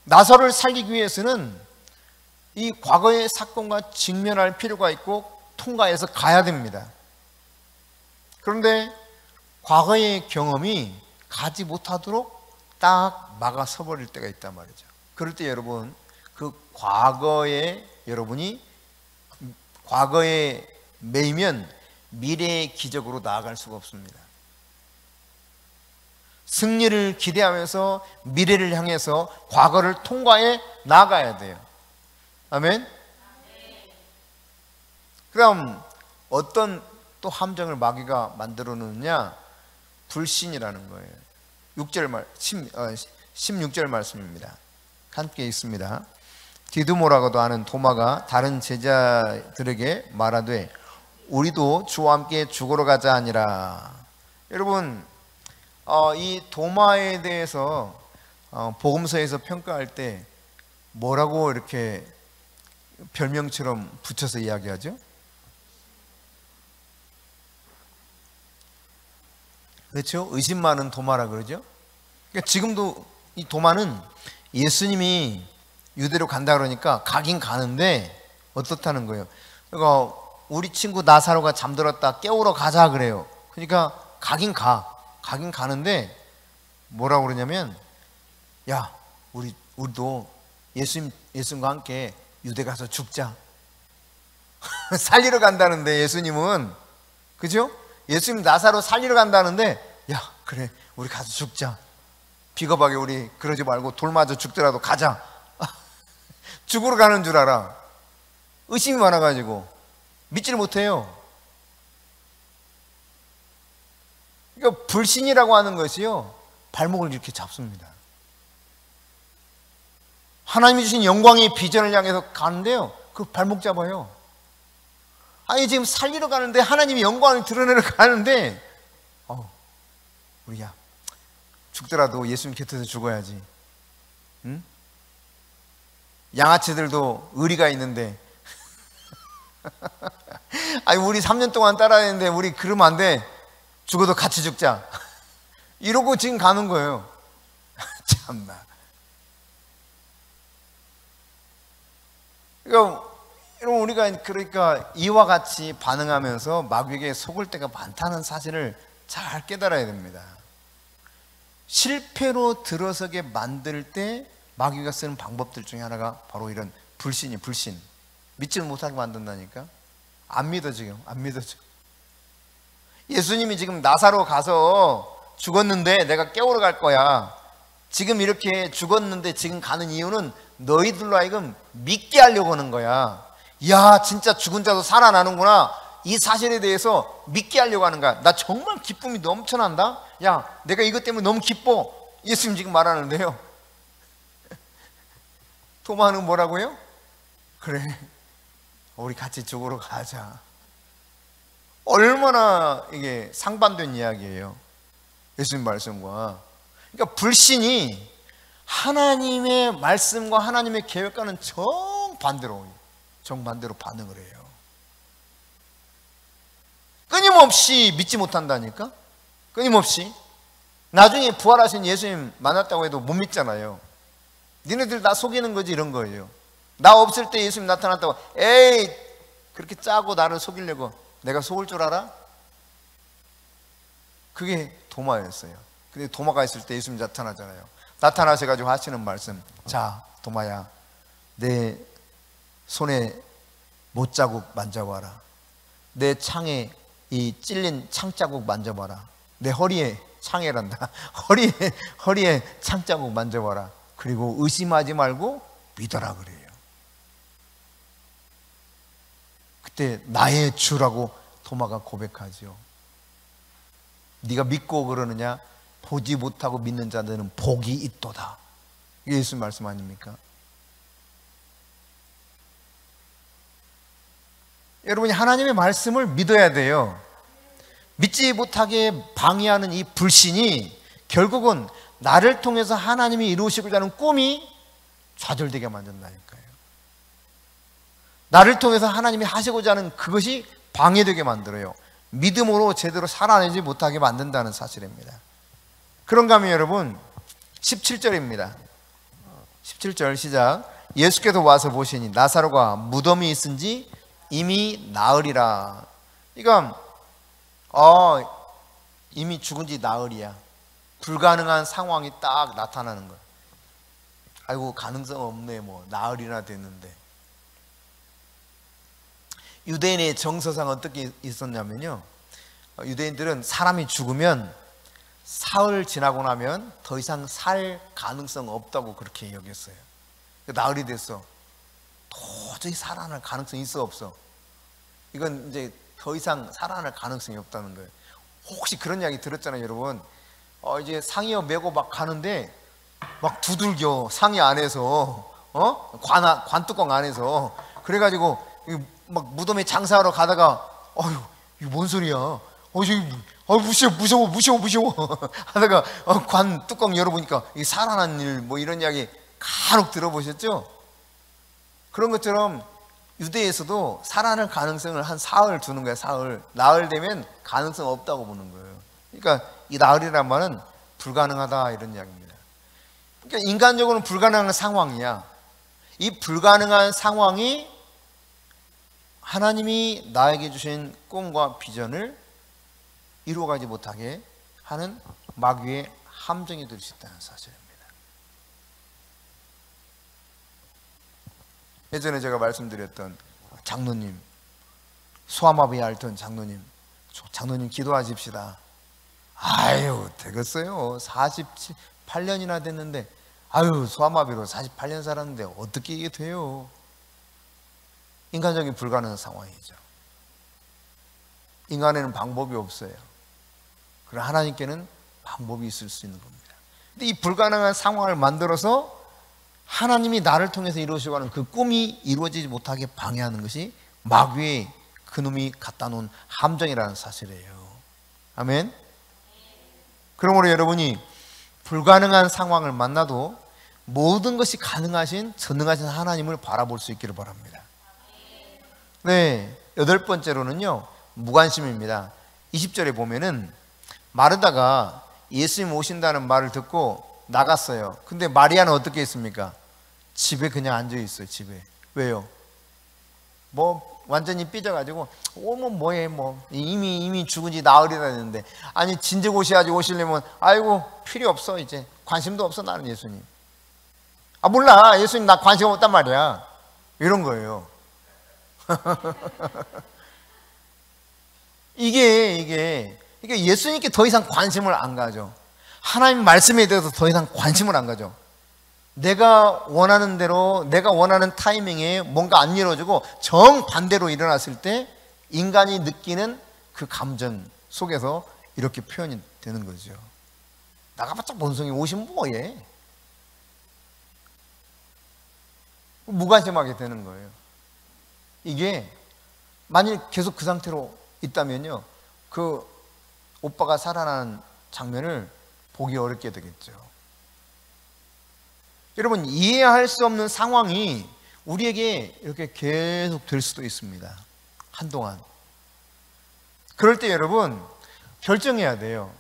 나사로를 살리기 위해서는 이 과거의 사건과 직면할 필요가 있고 통과해서 가야 됩니다. 그런데 과거의 경험이 가지 못하도록 딱 막아서 버릴 때가 있단 말이죠. 그럴 때 여러분, 그 과거에 여러분이 과거에 매이면 미래의 기적으로 나아갈 수가 없습니다. 승리를 기대하면서 미래를 향해서 과거를 통과해 나가야 돼요. 아멘? 그럼 어떤 또 함정을 마귀가 만들어 놓느냐? 불신이라는 거예요. 16절 말씀입니다. 함께 읽습니다. 디두모라고도 하는 도마가 다른 제자들에게 말하되 우리도 주와 함께 죽으러 가자 하니라. 여러분, 이 도마에 대해서 복음서에서 평가할 때 뭐라고 이렇게 별명처럼 붙여서 이야기하죠? 그렇죠? 의심 많은 도마라 그러죠? 그러니까 지금도 이 도마는 예수님이 유대로 간다 그러니까 가긴 가는데 어떻다는 거예요? 그러니까 우리 친구 나사로가 잠들었다 깨우러 가자 그래요. 그러니까 가긴 가는데 뭐라고 그러냐면 야, 우리도 예수님과 함께 유대 가서 죽자. 살리러 간다는데 예수님은, 그죠? 예수님 나사로 살리러 간다는데 야, 그래, 우리 가서 죽자. 비겁하게 우리 그러지 말고 돌 맞아 죽더라도 가자. 죽으러 가는 줄 알아. 의심이 많아가지고 믿지를 못해요. 그러니까 불신이라고 하는 것이요, 발목을 이렇게 잡습니다. 하나님이 주신 영광의 비전을 향해서 가는데요, 그 발목 잡아요. 아니, 지금 살리러 가는데, 하나님이 영광을 드러내러 가는데 우리야 죽더라도 예수님 곁에서 죽어야지. 응? 양아치들도 의리가 있는데 아니, 우리 3년 동안 따라했는데 우리 그러면 안 돼. 죽어도 같이 죽자. 이러고 지금 가는 거예요. 참나. 그러니까 여러분, 우리가 이와 같이 반응하면서 마귀에게 속을 때가 많다는 사실을 잘 깨달아야 됩니다. 실패로 들어서게 만들 때 마귀가 쓰는 방법들 중에 하나가 바로 이런 불신. 믿지 못하게 만든다니까. 안 믿어. 지금 안 믿어져. 예수님이 지금 나사로 가서 죽었는데 내가 깨우러 갈 거야. 지금 이렇게 죽었는데 지금 가는 이유는 너희들로 하여금 믿게 하려고 하는 거야. 야, 진짜 죽은 자도 살아나는구나. 이 사실에 대해서 믿게 하려고 하는 거야. 나 정말 기쁨이 넘쳐난다. 야, 내가 이것 때문에 너무 기뻐. 예수님 지금 말하는데요. 토마는 뭐라고요? 그래, 우리 같이 죽으러 가자. 얼마나 이게 상반된 이야기예요, 예수님 말씀과. 그러니까 불신이 하나님의 말씀과 하나님의 계획과는 정반대로 반응을 해요. 끊임없이 믿지 못한다니까. 끊임없이. 나중에 부활하신 예수님 만났다고 해도 못 믿잖아요. 니네들 나 속이는 거지, 이런 거예요. 나 없을 때 예수님 나타났다고, 에이, 그렇게 짜고 나를 속이려고 내가 속을 줄 알아? 그게 도마였어요. 근데 도마가 있을 때 예수님 나타나잖아요. 나타나셔가지고 하시는 말씀, 자, 도마야, 내 손에 못자국 만져봐라. 내 창에 이 찔린 창자국 만져봐라. 내 허리에, 창에란다, 허리에 창자국 만져봐라. 그리고 의심하지 말고 믿어라 그래요. 그때 나의 주라고 도마가 고백하죠. 네가 믿고 그러느냐? 보지 못하고 믿는 자들은 복이 있도다. 이게 예수 말씀 아닙니까? 여러분이 하나님의 말씀을 믿어야 돼요. 믿지 못하게 방해하는 이 불신이 결국은 나를 통해서 하나님이 이루시고자 하는 꿈이 좌절되게 만든다니까요. 나를 통해서 하나님이 하시고자 하는 그것이 방해되게 만들어요. 믿음으로 제대로 살아내지 못하게 만든다는 사실입니다. 그런가 하면 여러분 17절입니다. 17절 시작. 예수께서 와서 보시니 나사로가 무덤이 있은지 이미 나으리라. 그러니까 이미 죽은 지 나으리야. 불가능한 상황이 딱 나타나는 거야. 아이고 가능성 없네, 뭐 나으리나 됐는데. 유대인의 정서상 어떻게 있었냐면요, 유대인들은 사람이 죽으면 사흘 지나고 나면 더 이상 살 가능성 없다고 그렇게 여겼어요. 나흘이 됐어. 도저히 살아날 가능성이 있어 없어? 이건 이제 더 이상 살아날 가능성이 없다는 거예요. 혹시 그런 이야기 들었잖아요, 여러분. 이제 상의어 메고 막 가는데 막 두들겨, 상의 안에서, 관뚜껑 안에서. 그래가지고 막 무덤에 장사하러 가다가 이거 뭔 소리야? 무서워 하다가 관 뚜껑 열어보니까 이 살아난 일, 뭐 이런 이야기 간혹 들어보셨죠? 그런 것처럼 유대에서도 살아날 가능성을 한 사흘 두는 거야. 사흘. 나흘 되면 가능성 없다고 보는 거예요. 그러니까 이 나흘이란 말은 불가능하다, 이런 이야기입니다. 그러니까 인간적으로는 불가능한 상황이야. 이 불가능한 상황이 하나님이 나에게 주신 꿈과 비전을 이루어가지 못하게 하는 마귀의 함정이 될 수 있다는 사실입니다. 예전에 제가 말씀드렸던 장로님, 소아마비 앓던 장로님 기도하십시다. 아유 되겠어요. 48년이나 됐는데 소아마비로 48년 살았는데 어떻게 이게 돼요? 인간적인 불가능한 상황이죠. 인간에는 방법이 없어요. 그러나 하나님께는 방법이 있을 수 있는 겁니다. 근데 이 불가능한 상황을 만들어서 하나님이 나를 통해서 이루시고 하는 그 꿈이 이루어지지 못하게 방해하는 것이 마귀의 그놈이 갖다 놓은 함정이라는 사실이에요. 아멘. 그러므로 여러분이 불가능한 상황을 만나도 모든 것이 가능하신 전능하신 하나님을 바라볼 수 있기를 바랍니다. 네, 8번째로는요 무관심입니다. 20절에 보면은 마르다가 예수님 오신다는 말을 듣고 나갔어요. 근데 마리아는 어떻게 했습니까? 집에 그냥 앉아 있어요. 집에. 왜요? 뭐 완전히 삐져가지고 뭐해 이미 죽은 지 나흘이나 됐는데, 아니 진즉 오시려면 아이고 필요 없어, 이제 관심도 없어 나는 예수님. 몰라, 예수님 나 관심 없단 말이야, 이런 거예요. 이게 예수님께 더 이상 관심을 안 가져. 하나님 말씀에 대해서 더 이상 관심을 안 가져. 내가 원하는 대로, 내가 원하는 타이밍에 뭔가 안 이루어지고 정반대로 일어났을 때 인간이 느끼는 그 감정 속에서 이렇게 표현이 되는 거죠. 나가봤자 뭔 소리, 오시면 뭐해? 무관심하게 되는 거예요. 이게 만일 계속 그 상태로 있다면요, 그 오빠가 살아나는 장면을 보기 어렵게 되겠죠. 여러분, 이해할 수 없는 상황이 우리에게 이렇게 계속 될 수도 있습니다. 한동안. 그럴 때 여러분 결정해야 돼요.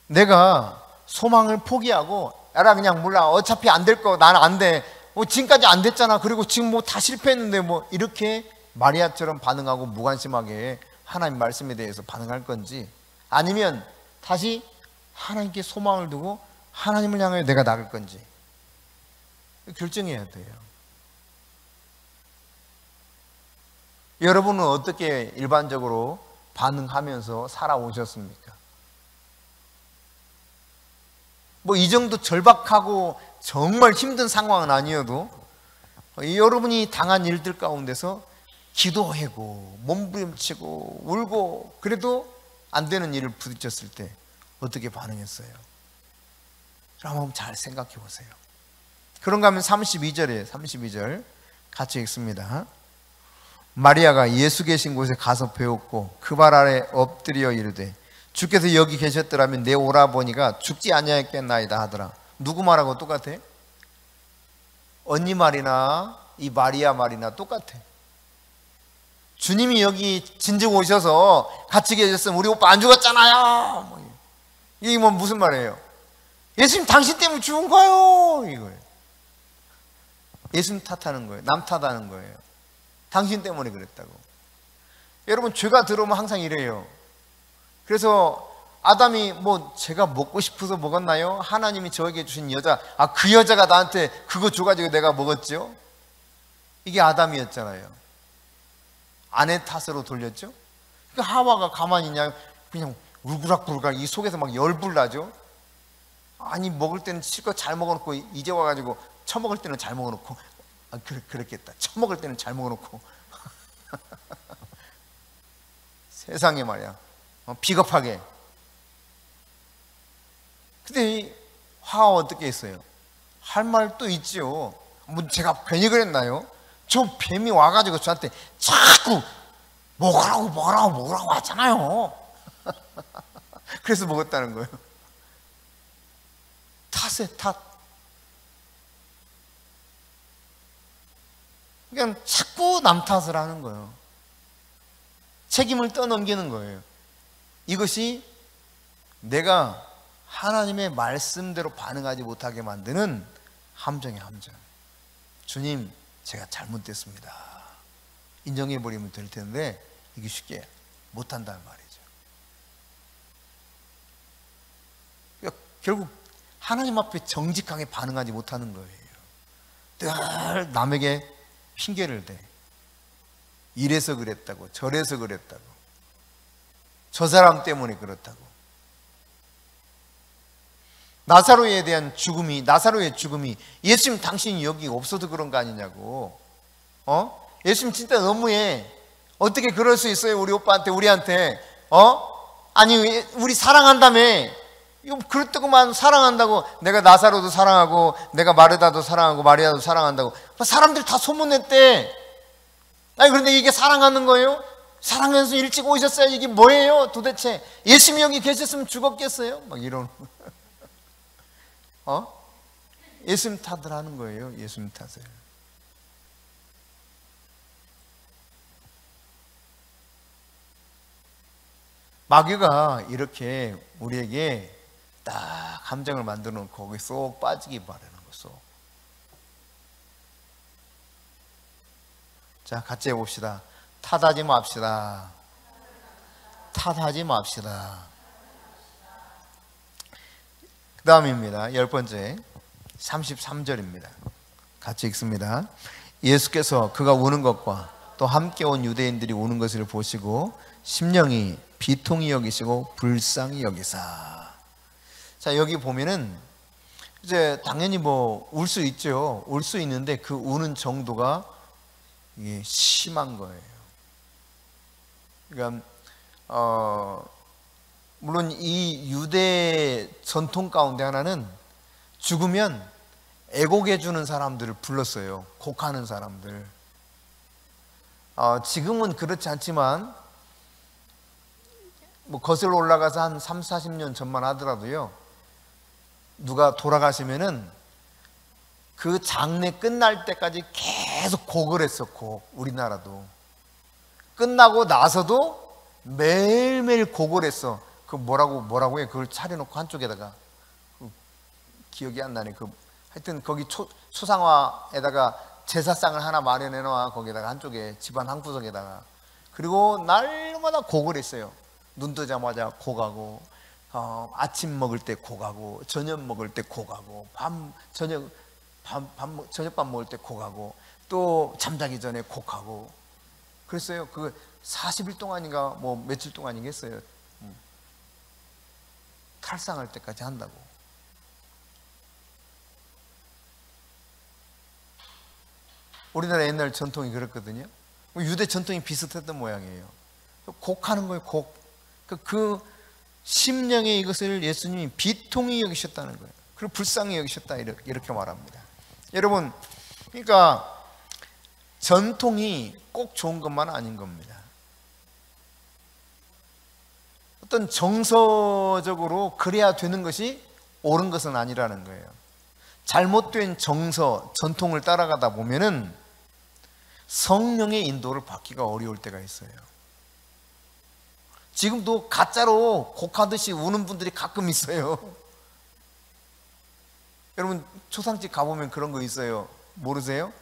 내가 소망을 포기하고 야라 그냥 몰라, 어차피 안 될 거 나는 안 돼, 지금까지 안 됐잖아, 그리고 지금 다 실패했는데 이렇게 마리아처럼 반응하고 무관심하게 하나님 말씀에 대해서 반응할 건지, 아니면 다시 하나님께 소망을 두고 하나님을 향하여 내가 나갈 건지 결정해야 돼요. 여러분은 어떻게 일반적으로 반응하면서 살아오셨습니까? 이 정도 절박하고 정말 힘든 상황은 아니어도 여러분이 당한 일들 가운데서 기도하고 몸부림치고 울고 그래도 안 되는 일을 부딪혔을 때 어떻게 반응했어요? 그럼 한번 잘 생각해 보세요. 그런가 하면 32절이에요. 32절 같이 읽습니다. 마리아가 예수 계신 곳에 가서 배웠고 그 발 아래 엎드려 이르되 주께서 여기 계셨더라면 내 오라버니가 죽지 아니하였겠나이다 하더라. 누구 말하고 똑같아? 언니 말이나 이 마리아 말이나 똑같아. 주님이 여기 진즉 오셔서 같이 계셨으면 우리 오빠 안 죽었잖아요. 이게 뭐 무슨 말이에요? 예수님 당신 때문에 죽은 거예요, 이거예요. 예수님 탓하는 거예요. 남 탓하는 거예요. 당신 때문에 그랬다고. 여러분, 죄가 들어오면 항상 이래요. 그래서 아담이 뭐 제가 먹고 싶어서 먹었나요? 하나님이 저에게 주신 여자, 그 여자가 나한테 그거 줘가지고 내가 먹었죠? 이게 아담이었잖아요. 아내 탓으로 돌렸죠? 그러니까 하와가 가만히 있냐? 그냥 울그락불그락 이 속에서 막 열불 나죠? 아니, 먹을 때는 실컷 잘 먹어놓고 이제 와가지고 처먹을 때는 잘 먹어놓고 그랬겠다. 처먹을 때는 잘 먹어놓고 세상에 말이야, 비겁하게. 근데 이 화가 어떻게 했어요? 할 말 또 있지요. 뭐 제가 괜히 그랬나요? 저 뱀이 와가지고 저한테 자꾸 먹으라고 하잖아요. 그래서 먹었다는 거예요. 탓에 탓. 그냥 자꾸 남 탓을 하는 거예요. 책임을 떠넘기는 거예요. 이것이 내가 하나님의 말씀대로 반응하지 못하게 만드는 함정이에요, 함정. 주님, 제가 잘못됐습니다. 인정해버리면 될 텐데 이게 쉽게 못한다는 말이죠. 그러니까 결국 하나님 앞에 정직하게 반응하지 못하는 거예요. 늘 남에게 핑계를 대. 이래서 그랬다고, 저래서 그랬다고, 저 사람 때문에 그렇다고. 나사로에 대한 죽음이, 나사로의 죽음이 예수님 당신이 여기 없어도 그런 거 아니냐고. 예수님 진짜 너무해. 어떻게 그럴 수 있어요? 우리 오빠한테, 우리한테. 아니, 우리 사랑한다며. 이거 그렇다고만 사랑한다고. 내가 나사로도 사랑하고, 내가 마르다도 사랑하고, 마리아도 사랑한다고. 사람들 다 소문냈대. 아니, 그런데 이게 사랑하는 거예요? 사랑해서 일찍 오셨어요. 이게 뭐예요 도대체? 예수님이 여기 계셨으면 죽었겠어요? 막 이런. 예수님 탓을 하는 거예요. 예수님 탓을. 마귀가 이렇게 우리에게 딱 함정을 만들어 놓고 거기 쏙 빠지기 바라는 거. 쏙. 자, 같이 해봅시다. 탓하지 맙시다. 탓하지 맙시다. 그 다음입니다. 10번째 33절입니다. 같이 읽습니다. 예수께서 그가 우는 것과 또 함께 온 유대인들이 우는 것을 보시고 심령이 비통히 여기시고 불쌍히 여기사. 자, 여기 보면은 이제 당연히 뭐 울 수 있죠. 울 수 있는데 그 우는 정도가 이게 심한 거예요. 그러니까 물론 이 유대 전통 가운데 하나는 죽으면 애곡해 주는 사람들을 불렀어요. 곡하는 사람들. 지금은 그렇지 않지만 뭐 거슬러 올라가서 한 3, 40년 전만 하더라도요, 누가 돌아가시면은 그 장례 끝날 때까지 계속 곡을 했었고, 우리나라도 끝나고 나서도 매일매일 곡을 했어. 그 뭐라고 해? 그걸 차려놓고 한쪽에다가, 기억이 안 나네. 하여튼 거기 초상화에다가 제사상을 하나 마련해 놔. 거기다가 한쪽에 집안 한 구석에다가. 그리고 날마다 곡을 했어요. 눈 뜨자마자 곡하고, 아침 먹을 때 곡하고, 저녁 먹을 때 곡하고, 저녁밥 먹을 때 곡하고, 또 잠자기 전에 곡하고. 그랬어요. 그 40일 동안인가 뭐 며칠 동안이겠어요. 탈상할 때까지 한다고. 우리나라 옛날 전통이 그랬거든요. 유대 전통이 비슷했던 모양이에요. 곡하는 거예요. 곡. 그 심령의 이것을 예수님이 비통히 여기셨다는 거예요. 그리고 불쌍히 여기셨다 이렇게 말합니다. 여러분, 그러니까 전통이 꼭 좋은 것만 아닌 겁니다. 어떤 정서적으로 그래야 되는 것이 옳은 것은 아니라는 거예요. 잘못된 정서, 전통을 따라가다 보면은 성령의 인도를 받기가 어려울 때가 있어요. 지금도 가짜로 곡하듯이 우는 분들이 가끔 있어요. 여러분 초상집 가보면 그런 거 있어요. 모르세요?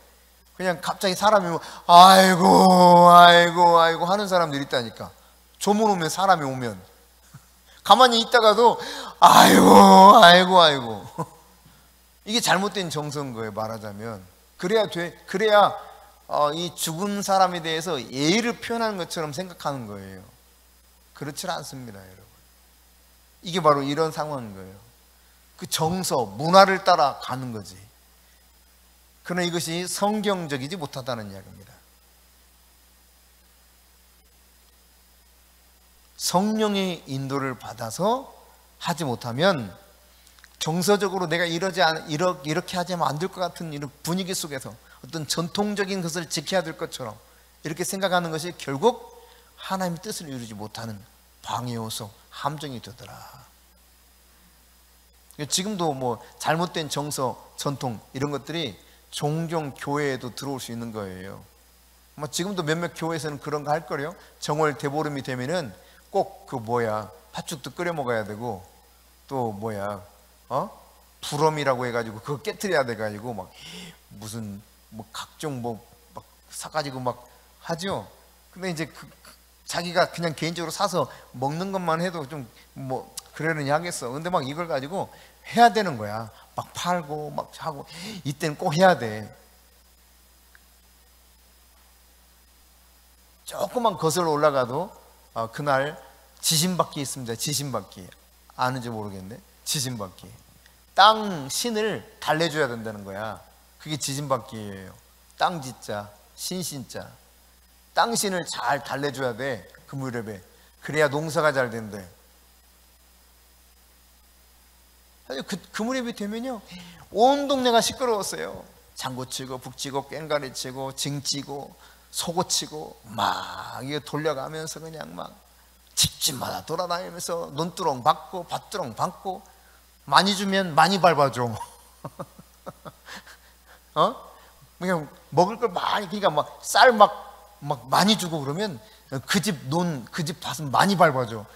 그냥 갑자기 사람이 아이고 아이고 아이고 하는 사람들이 있다니까. 조문 오면, 사람이 오면 가만히 있다가도 아이고 아이고 아이고. 이게 잘못된 정서인 거예요, 말하자면. 그래야 돼. 그래야 이 죽은 사람에 대해서 예의를 표현하는 것처럼 생각하는 거예요. 그렇지 않습니다, 여러분. 이게 바로 이런 상황인 거예요. 그 정서, 문화를 따라 가는 거지. 그러나 이것이 성경적이지 못하다는 이야기입니다. 성령의 인도를 받아서 하지 못하면 정서적으로 내가 이렇게 하자면 안 될 것 같은 이런 분위기 속에서 어떤 전통적인 것을 지켜야 될 것처럼 이렇게 생각하는 것이 결국 하나님의 뜻을 이루지 못하는 방해 요소, 함정이 되더라. 지금도 뭐 잘못된 정서, 전통 이런 것들이 종종 교회에도 들어올 수 있는 거예요. 지금도 몇몇 교회에서는 그런 거 할 거래요. 정월 대보름이 되면은 꼭 팥죽도 끓여 먹어야 되고, 또 불엄이라고 해가지고 그거 깨트려야 돼가지고 막 무슨 각종 막 사가지고 막 하죠. 근데 이제 자기가 그냥 개인적으로 사서 먹는 것만 해도 좀 그러려니 하겠어. 근데 막 이걸 가지고 해야 되는 거야. 막 팔고 막 하고, 이때는 꼭 해야 돼. 조금만 거슬러 올라가도 그날 지신받기 있습니다. 지신받기. 아는지 모르겠네. 지신받기. 땅 신을 달래줘야 된다는 거야. 그게 지신받기예요. 땅 지자, 신신자. 땅 신을 잘 달래줘야 돼. 그 무렵에. 그래야 농사가 잘 된대. 그 무렵이 되면요, 온 동네가 시끄러웠어요. 장구 치고 북치고 꽹과리 치고 징 치고 소고 치고 막 이거 돌려가면서 그냥 막 집집마다 돌아다니면서 논두렁 받고 밭두렁 받고, 많이 주면 많이 밟아줘. 그냥 먹을 걸 많이, 그러니까 막 쌀 막 많이 주고 그러면 그 집 밭은 많이 밟아줘.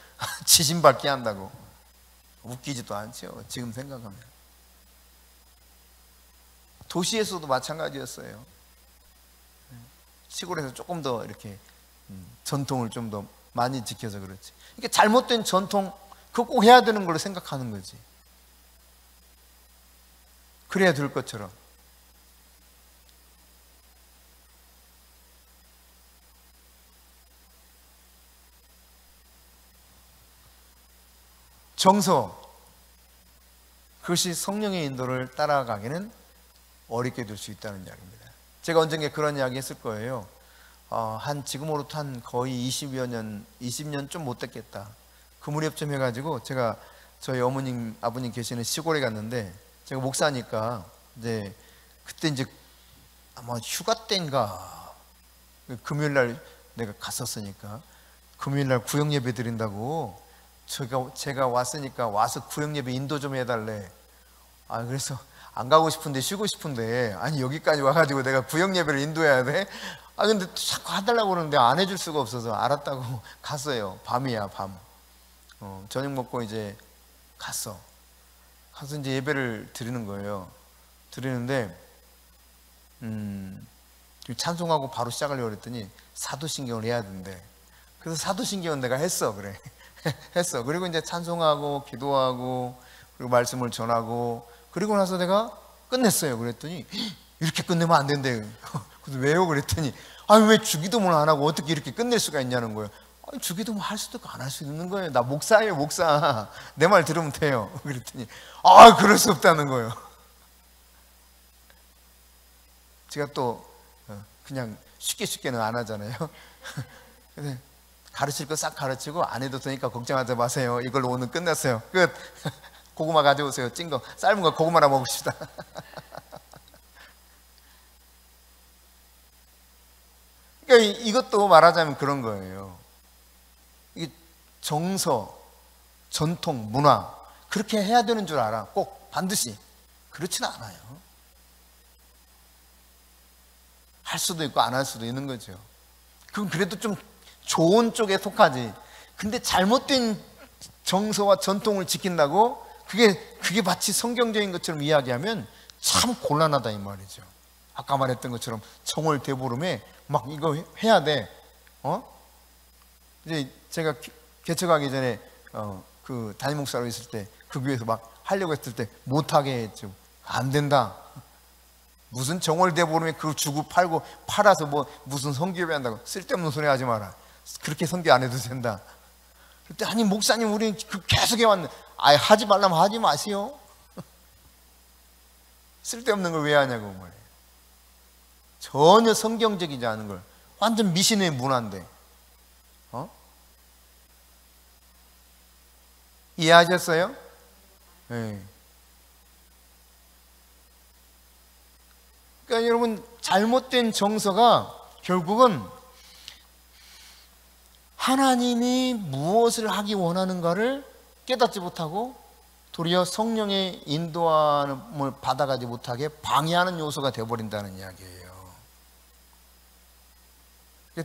지진밟기 한다고. 웃기지도 않죠, 지금 생각하면. 도시에서도 마찬가지였어요. 시골에서 조금 더 이렇게 전통을 좀 더 많이 지켜서 그렇지. 이게 잘못된 전통, 그거 꼭 해야 되는 걸로 생각하는 거지. 그래야 될 것처럼. 정서, 그것이 성령의 인도를 따라가기는 어렵게 될 수 있다는 이야기입니다. 제가 언젠가 그런 이야기 했을 거예요. 지금으로부터 한 거의 20년 좀 못 됐겠다. 그 무렵쯤 해가지고 제가 저희 어머님, 아버님 계시는 시골에 갔는데, 제가 목사니까 그때 아마 휴가 때인가 금요일날 내가 갔었으니까 금요일날 구역 예배 드린다고 제가 왔으니까 와서 구역 예배 인도 좀 해달래. 그래서 안 가고 싶은데, 쉬고 싶은데, 아니 여기까지 와가지고 내가 구역 예배를 인도해야 돼? 근데 자꾸 해달라고 그러는데 안 해줄 수가 없어서 알았다고 갔어요. 밤이야, 밤. 저녁 먹고 이제 가서 이제 예배를 드리는 거예요. 드리는데 찬송하고 바로 시작하려고 그랬더니 사도신경을 해야 된대. 그래서 사도신경은 내가 했어. 그래. 했어. 그리고 이제 찬송하고 기도하고 그리고 말씀을 전하고, 그리고 나서 내가 끝냈어요. 그랬더니 이렇게 끝내면 안 된대. 그래서 왜요? 그랬더니 왜 주기도문 안 하고 어떻게 이렇게 끝낼 수가 있냐는 거예요. 주기도문 할 수도 있고 안 할 수 있는 거예요. 나 목사예요, 목사. 내 말 들으면 돼요. 그랬더니 그럴 수 없다는 거예요. 제가 또 그냥 쉽게는 안 하잖아요. 근데 가르칠 거 싹 가르치고 안 해도 되니까 걱정하지 마세요. 이걸로 오늘 끝났어요. 끝. 고구마 가져오세요. 찐 거, 삶은 거 고구마나 먹읍시다. 그러니까 이것도 말하자면 그런 거예요. 이게 정서, 전통, 문화 그렇게 해야 되는 줄 알아. 꼭 반드시 그렇지는 않아요. 할 수도 있고 안 할 수도 있는 거죠. 그럼 그래도 좀 좋은 쪽에 속하지. 근데 잘못된 정서와 전통을 지킨다고 그게 마치 성경적인 것처럼 이야기하면 참 곤란하다 이 말이죠. 아까 말했던 것처럼 정월 대보름에 막 이거 해야 돼. 이제 제가 개척하기 전에 그 담임 목사로 있을 때 그 교회에서 막 하려고 했을 때 못하게 했죠. 안 된다. 무슨 정월 대보름에 그거 주고 팔고 팔아서 뭐 무슨 선교회 한다고 쓸데없는 소리 하지 마라. 그렇게 선교 안 해도 된다. 그때 아니 목사님 우리 계속 해왔는데 아예 하지 말라면 하지 마세요. 쓸데없는 걸 왜 하냐고 말이에요. 전혀 성경적이지 않은 걸 완전 미신의 문화인데 이해하셨어요? 네. 그러니까 여러분 잘못된 정서가 결국은 하나님이 무엇을 하기 원하는가를 깨닫지 못하고 도리어 성령의 인도함을 받아가지 못하게 방해하는 요소가 되어버린다는 이야기예요.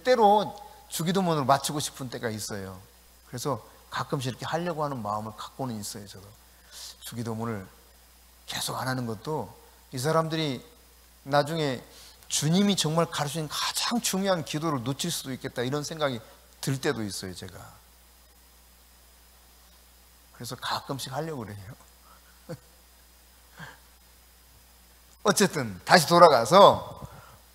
때로 주기도문을 마치고 싶은 때가 있어요. 그래서 가끔씩 이렇게 하려고 하는 마음을 갖고는 있어요. 저도 주기도문을 계속 안 하는 것도 이 사람들이 나중에 주님이 정말 가르치는 가장 중요한 기도를 놓칠 수도 있겠다 이런 생각이 들 때도 있어요. 제가 그래서 가끔씩 하려고 그래요. 어쨌든 다시 돌아가서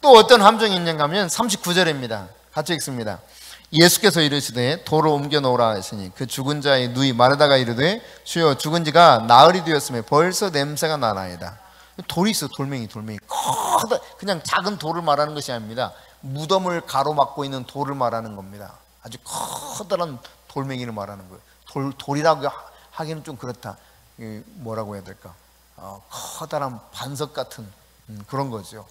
또 어떤 함정이 있는가 하면 39절입니다. 같이 읽습니다. 예수께서 이르시되 돌을 옮겨 놓으라 하시니 그 죽은 자의 누이 마르다가 이르되 주여 죽은 지가 나흘이 되었으며 벌써 냄새가 나나이다. 돌이 있어. 돌멩이 커다. 그냥 작은 돌을 말하는 것이 아닙니다. 무덤을 가로막고 있는 돌을 말하는 겁니다. 아주 커다란 돌멩이를 말하는 거예요. 돌이라고 하기는 좀 그렇다. 뭐라고 해야 될까? 커다란 반석 같은 그런 거죠.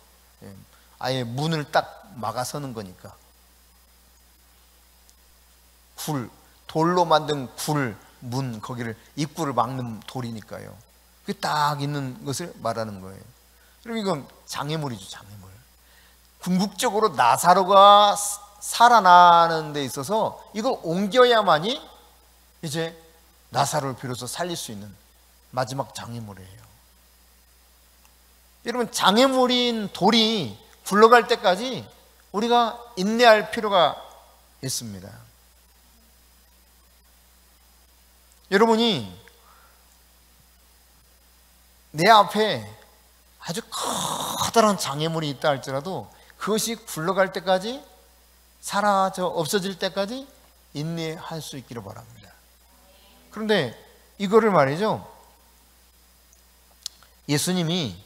아예 문을 딱 막아서는 거니까. 돌로 만든 문 거기를 입구를 막는 돌이니까요. 그게 딱 있는 것을 말하는 거예요. 그럼 이건 장애물이죠. 장애물. 궁극적으로 나사로가 살아나는 데 있어서 이걸 옮겨야만이 이제 나사로를 비로소 살릴 수 있는 마지막 장애물이에요. 여러분 장애물인 돌이 굴러갈 때까지 우리가 인내할 필요가 있습니다. 여러분이 내 앞에 아주 커다란 장애물이 있다 할지라도 그것이 굴러갈 때까지 사라져 없어질 때까지 인내할 수 있기를 바랍니다. 그런데 이거를 말이죠. 예수님이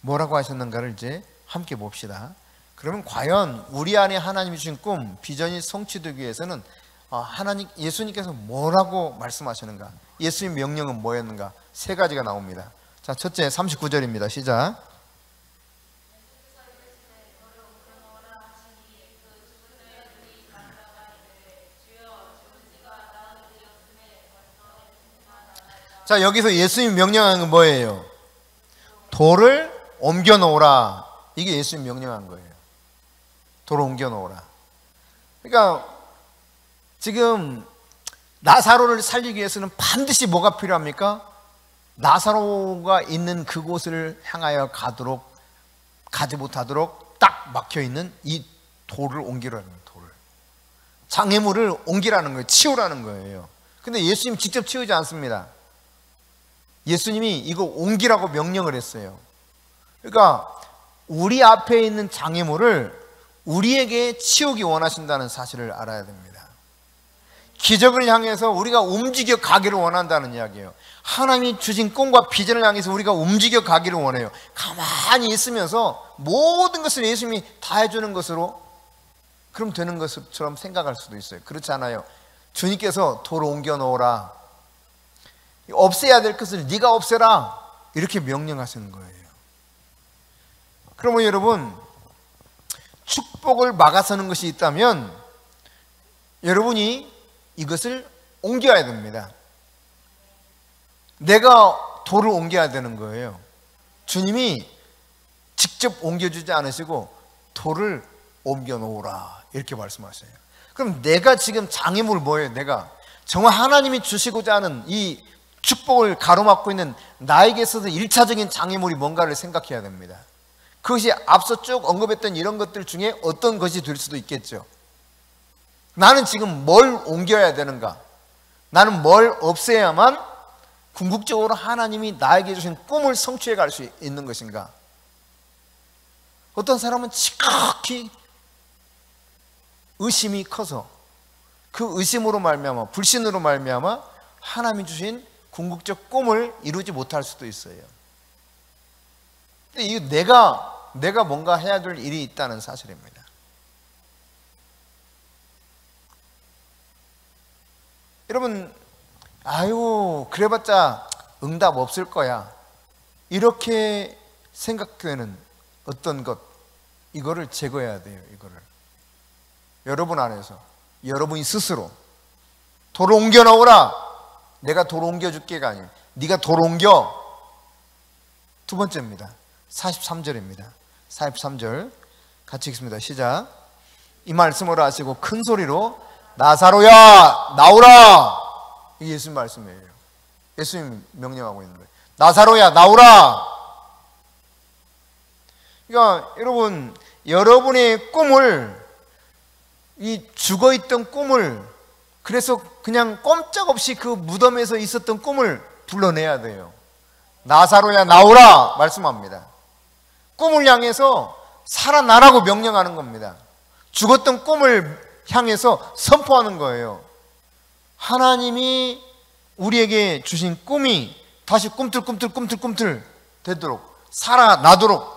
뭐라고 하셨는가를 이제 함께 봅시다. 그러면 과연 우리 안에 하나님이 주신 꿈, 비전이 성취되기 위해서는 예수님께서 뭐라고 말씀하시는가? 예수님 명령은 뭐였는가? 세 가지가 나옵니다. 자, 첫째 39절입니다. 시작. 자, 여기서 예수님 명령한 건 뭐예요? 돌을 옮겨 놓으라. 이게 예수님 명령한 거예요. 돌을 옮겨 놓으라. 그러니까 지금 나사로를 살리기 위해서는 반드시 뭐가 필요합니까? 나사로가 있는 그곳을 향하여 가지 못하도록 딱 막혀있는 이 돌을 옮기라는 거예요. 돌을. 장애물을 옮기라는 거예요. 치우라는 거예요. 근데 예수님 직접 치우지 않습니다. 예수님이 이거 옮기라고 명령을 했어요. 그러니까 우리 앞에 있는 장애물을 우리에게 치우기 원하신다는 사실을 알아야 됩니다. 기적을 향해서 우리가 움직여 가기를 원한다는 이야기예요. 하나님이 주신 꿈과 비전을 향해서 우리가 움직여 가기를 원해요. 가만히 있으면서 모든 것을 예수님이 다 해주는 것으로 그럼 되는 것처럼 생각할 수도 있어요. 그렇지 않아요. 주님께서 돌을 옮겨 놓으라. 없애야 될 것을 네가 없애라, 이렇게 명령하시는 거예요. 그러면 여러분, 축복을 막아서는 것이 있다면 여러분이 이것을 옮겨야 됩니다. 내가 돌을 옮겨야 되는 거예요. 주님이 직접 옮겨주지 않으시고 돌을 옮겨 놓으라, 이렇게 말씀하셔요. 그럼 내가 지금 장애물 뭐예요? 내가 정말 하나님이 주시고자 하는 이 축복을 가로막고 있는 나에게 있어서 1차적인 장애물이 뭔가를 생각해야 됩니다. 그것이 앞서 쭉 언급했던 이런 것들 중에 어떤 것이 될 수도 있겠죠. 나는 지금 뭘 옮겨야 되는가? 나는 뭘 없애야만 궁극적으로 하나님이 나에게 주신 꿈을 성취해 갈 수 있는 것인가? 어떤 사람은 지극히 의심이 커서 그 의심으로 말미암아, 불신으로 말미암아 하나님이 주신 궁극적 꿈을 이루지 못할 수도 있어요. 근데 이 내가 뭔가 해야 될 일이 있다는 사실입니다. 여러분, 아유 그래봤자 응답 없을 거야, 이렇게 생각되는 어떤 것, 이거를 제거해야 돼요. 이거를 여러분 안에서 여러분이 스스로 돌을 옮겨 놓으라. 내가 돌을 옮겨줄게가 아니에요. 네가 돌을 옮겨. 두 번째입니다. 43절입니다 43절 같이 읽습니다. 시작. 이 말씀을 하시고 큰 소리로 나사로야 나오라. 이게 예수님 말씀이에요. 예수님 명령하고 있는 거예요. 나사로야 나오라. 그러니까 여러분, 여러분의 꿈을, 이 죽어있던 꿈을, 그래서 그냥 꼼짝없이 그 무덤에서 있었던 꿈을 불러내야 돼요. 나사로야 나오라 말씀합니다. 꿈을 향해서 살아나라고 명령하는 겁니다. 죽었던 꿈을 향해서 선포하는 거예요. 하나님이 우리에게 주신 꿈이 다시 꿈틀꿈틀 되도록, 살아나도록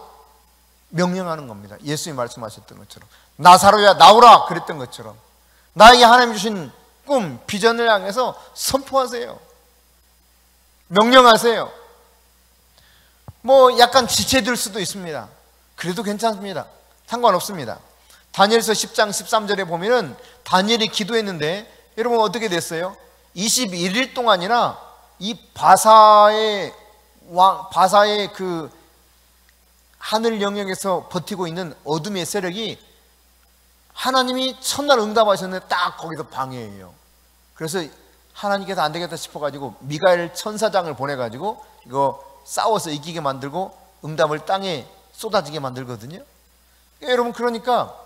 명령하는 겁니다. 예수님이 말씀하셨던 것처럼, 나사로야 나오라 그랬던 것처럼 나에게 하나님 주신 꿈, 비전을 향해서 선포하세요. 명령하세요. 뭐 약간 지체될 수도 있습니다. 그래도 괜찮습니다. 상관없습니다. 다니엘서 10장 13절에 보면은 다니엘이 기도했는데 여러분 어떻게 됐어요? 21일 동안이나 이 바사의 그 하늘 영역에서 버티고 있는 어둠의 세력이, 하나님이 첫날 응답하셨는데 딱 거기서 방해해요. 그래서 하나님께서 안 되겠다 싶어가지고 미가엘 천사장을 보내가지고 이거 싸워서 이기게 만들고 응답을 땅에 쏟아지게 만들거든요. 여러분, 그러니까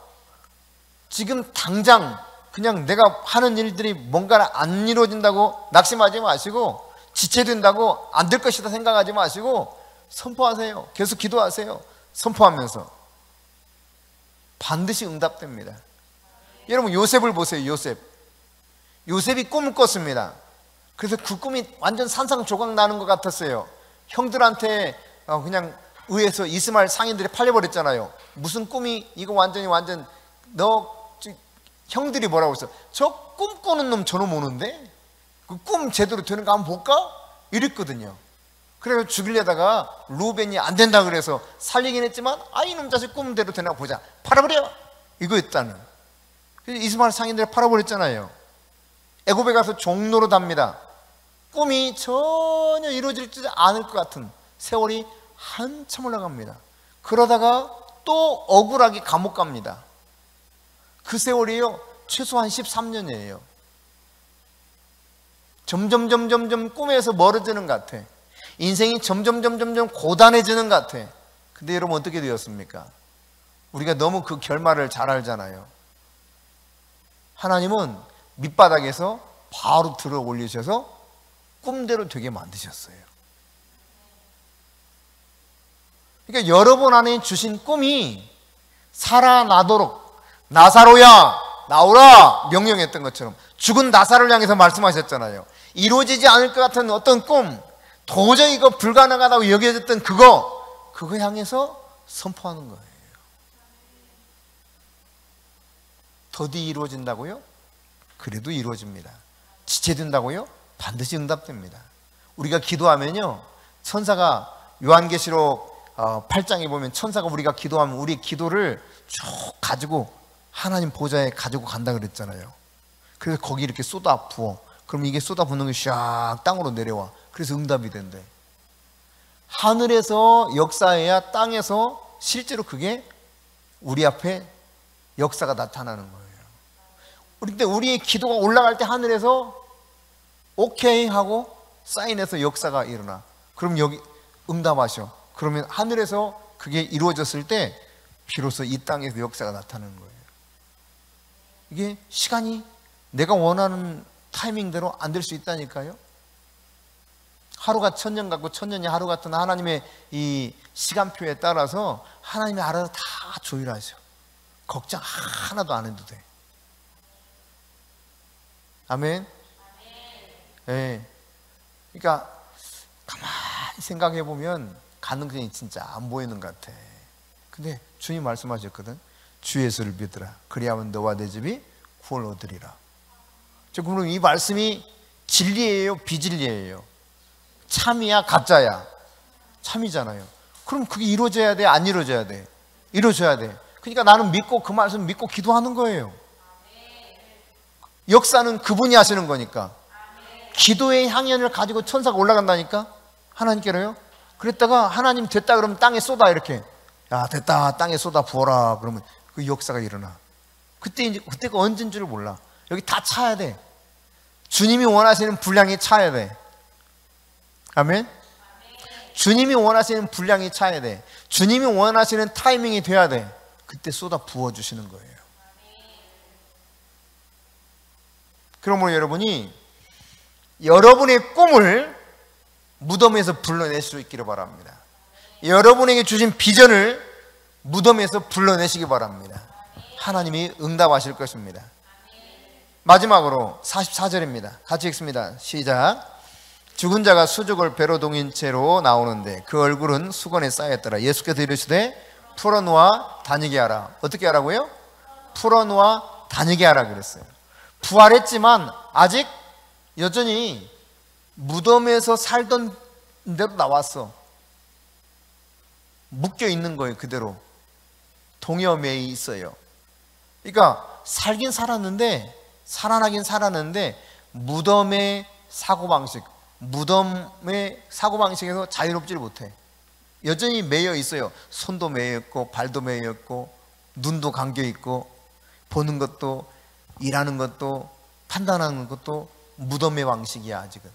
지금 당장 그냥 내가 하는 일들이 뭔가 안 이루어진다고 낙심하지 마시고, 지체된다고 안 될 것이다 생각하지 마시고 선포하세요. 계속 기도하세요. 선포하면서 반드시 응답됩니다. 여러분, 요셉을 보세요. 요셉이 꿈을 꿨습니다. 그래서 그 꿈이 완전 산상조각 나는 것 같았어요. 형들한테 그냥 의해서 이스마엘 상인들이 팔려버렸잖아요. 무슨 꿈이, 이거 완전 너 형들이 뭐라고 했어? 저 꿈꾸는 놈 저놈 오는데 그 꿈 제대로 되는 거 한번 볼까? 이랬거든요. 그래서 죽이려다가 루벤이 안 된다 그래서 살리긴 했지만, 이놈 자식 꿈대로 되나 보자, 팔아버려, 이거였다는. 그래서 이스마엘 상인들이 팔아버렸잖아요. 애굽에 가서 종노릇합니다. 꿈이 전혀 이루어지지 않을 것 같은 세월이 한참 올라갑니다. 그러다가 또 억울하게 감옥 갑니다. 그 세월이요, 최소한 13년이에요. 점점 꿈에서 멀어지는 것 같아. 인생이 점점 고단해지는 것 같아. 근데 여러분 어떻게 되었습니까? 우리가 너무 그 결말을 잘 알잖아요. 하나님은 밑바닥에서 바로 들어 올리셔서 꿈대로 되게 만드셨어요. 그러니까 여러분 안에 주신 꿈이 살아나도록, 나사로야 나오라 명령했던 것처럼 죽은 나사로를 향해서 말씀하셨잖아요. 이루어지지 않을 것 같은 어떤 꿈, 도저히 이거 불가능하다고 여겨졌던 그거 향해서 선포하는 거예요. 더디 이루어진다고요? 그래도 이루어집니다. 지체된다고요? 반드시 응답됩니다. 우리가 기도하면요, 천사가 요한계시록 8장에 보면 천사가 우리가 기도하면 우리 기도를 쭉 가지고 하나님 보좌에 가지고 간다 그랬잖아요. 그래서 거기 이렇게 쏟아 부어. 그럼 이게 쏟아 붓는 게 샥 땅으로 내려와. 그래서 응답이 된대. 하늘에서 역사해야 땅에서 실제로 그게 우리 앞에 역사가 나타나는 거예요. 근데 우리의 기도가 올라갈 때 하늘에서 오케이 하고 사인해서 역사가 일어나. 그럼 여기 응답하셔. 그러면 하늘에서 그게 이루어졌을 때 비로소 이 땅에서 역사가 나타나는 거예요. 이게 시간이 내가 원하는 타이밍대로 안 될 수 있다니까요. 하루가 1000년 같고 1000년이 하루 같은 하나님의 이 시간표에 따라서 하나님이 알아서 다 조율하셔. 걱정 하나도 안 해도 돼. 아멘. 네. 그러니까 가만히 생각해 보면 가능성이 진짜 안 보이는 것 같아. 근데 주님 말씀하셨거든. 주 예수를 믿으라. 그리하면 너와 내 집이 구원을 얻으리라. 그럼 이 말씀이 진리예요, 비진리예요? 참이야, 가짜야? 참이잖아요. 그럼 그게 이루어져야 돼, 안 이루어져야 돼? 이루어져야 돼. 그러니까 나는 믿고 그 말씀 믿고 기도하는 거예요. 역사는 그분이 하시는 거니까. 기도의 향연을 가지고 천사가 올라간다니까? 하나님께로요? 그랬다가 하나님 됐다 그러면 땅에 쏟아 이렇게. 야, 됐다, 땅에 쏟아 부어라. 그러면 그 역사가 일어나. 그때가 언제인 줄 몰라. 여기 다 차야 돼. 주님이 원하시는 분량이 차야 돼. 아멘? 주님이 원하시는 분량이 차야 돼. 주님이 원하시는 타이밍이 돼야 돼. 그때 쏟아 부어주시는 거예요. 그러므로 여러분이 여러분의 꿈을 무덤에서 불러낼 수 있기를 바랍니다. 여러분에게 주신 비전을 무덤에서 불러내시기 바랍니다. 하나님이 응답하실 것입니다. 마지막으로 44절입니다. 같이 읽습니다. 시작. 죽은 자가 수족을 배로 동인 채로 나오는데 그 얼굴은 수건에 쌓였더라. 예수께서 이르시되 풀어놓아 다니게 하라. 어떻게 하라고요? 풀어놓아 다니게 하라 그랬어요. 부활했지만 아직 여전히 무덤에서 살던 대로 나왔어. 묶여 있는 거예요. 그대로 동여매여 있어요. 그러니까 살긴 살았는데, 살아나긴 살았는데 무덤의 사고방식에서 자유롭지를 못해. 여전히 매여 있어요. 손도 매여 있고 발도 매여 있고 눈도 감겨 있고 보는 것도 일하는 것도 판단하는 것도 무덤의 방식이야. 아직은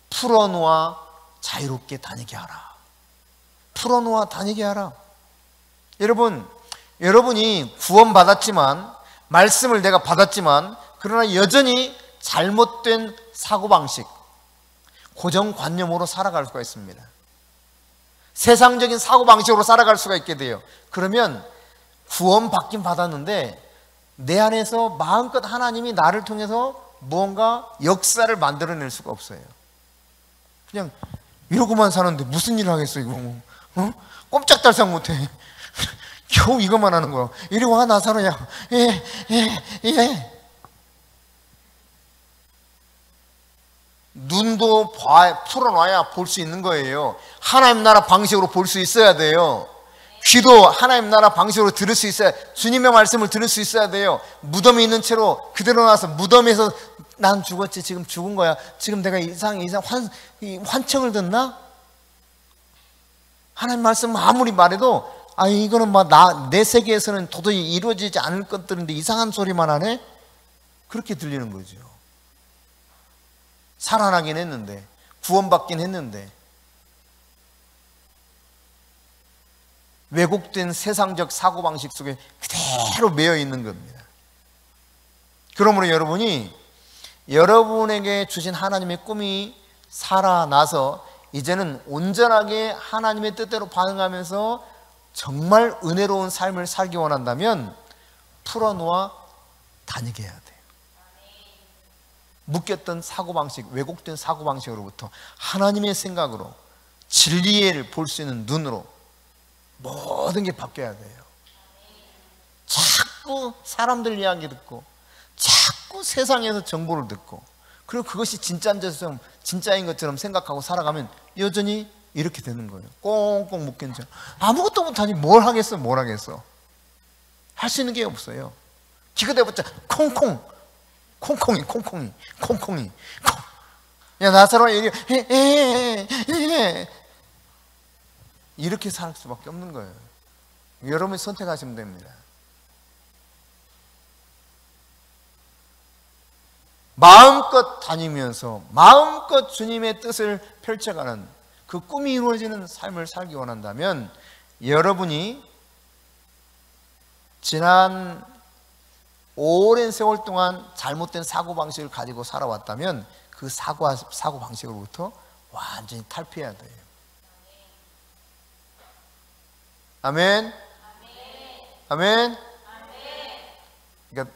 풀어놓아 자유롭게 다니게 하라. 풀어놓아 다니게 하라. 여러분이 구원받았지만, 말씀을 내가 받았지만, 그러나 여전히 잘못된 사고방식, 고정관념으로 살아갈 수가 있습니다. 세상적인 사고방식으로 살아갈 수가 있게 돼요. 그러면 구원받긴 받았는데 내 안에서 마음껏 하나님이 나를 통해서 무언가 역사를 만들어낼 수가 없어요. 그냥 이러고만 사는데 무슨 일을 하겠어 이거. 꼼짝달싹 못해. 겨우 이것만 하는 거야. 이리 와 나사로야. 예. 눈도 풀어놔야 볼 수 있는 거예요. 하나님 나라 방식으로 볼 수 있어야 돼요. 귀도 하나님 나라 방식으로 들을 수 있어야, 주님의 말씀을 들을 수 있어야 돼요. 무덤에 있는 채로 그대로 나와서 무덤에서 난 죽었지, 지금 죽은 거야, 지금 내가 환청을 듣나? 하나님 말씀 아무리 말해도 이거는 내 세계에서는 도저히 이루어지지 않을 것들인데 이상한 소리만 하네? 그렇게 들리는 거죠. 살아나긴 했는데, 구원받긴 했는데 왜곡된 세상적 사고방식 속에 그대로 매여 있는 겁니다. 그러므로 여러분에게 주신 하나님의 꿈이 살아나서 이제는 온전하게 하나님의 뜻대로 반응하면서 정말 은혜로운 삶을 살기 원한다면 풀어놓아 다니게 해야 돼요. 묶였던 사고방식, 왜곡된 사고방식으로부터 하나님의 생각으로, 진리를 볼 수 있는 눈으로 모든 게 바뀌어야 돼요. 자꾸 사람들 이야기 듣고, 자꾸 세상에서 정보를 듣고, 그리고 그것이 진짜인 것처럼 생각하고 살아가면 여전히 이렇게 되는 거예요. 꽁꽁 묶인 채 아무것도 못하니 뭘 하겠어. 할 수 있는 게 없어요. 기껏해봤자 콩콩이. 야, 나사로와 이렇게 살 수밖에 없는 거예요. 여러분이 선택하시면 됩니다. 마음껏 다니면서 마음껏 주님의 뜻을 펼쳐가는 그 꿈이 이루어지는 삶을 살기 원한다면 여러분이 지난 오랜 세월 동안 잘못된 사고방식을 가지고 살아왔다면 그 사고방식으로부터 완전히 탈피해야 돼요. 아멘. 아멘. 그러니까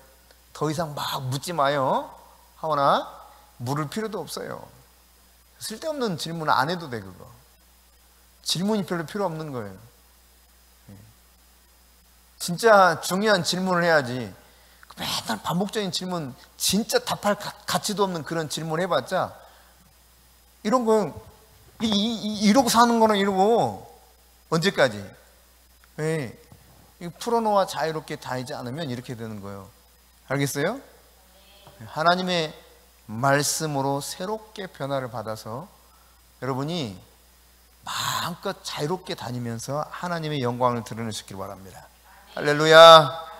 더 이상 막 묻지 마요. 하오나 물을 필요도 없어요. 쓸데없는 질문 안 해도 돼. 그거 질문이 별로 필요 없는 거예요. 진짜 중요한 질문을 해야지. 맨날 반복적인 질문, 진짜 답할 가치도 없는 그런 질문 해봤자 이런 거 이러고 사는 거는 이러고 언제까지? 왜? 풀어놓아 자유롭게 다니지 않으면 이렇게 되는 거예요. 알겠어요? 하나님의 말씀으로 새롭게 변화를 받아서 여러분이 마음껏 자유롭게 다니면서 하나님의 영광을 드러내시길 바랍니다. 할렐루야.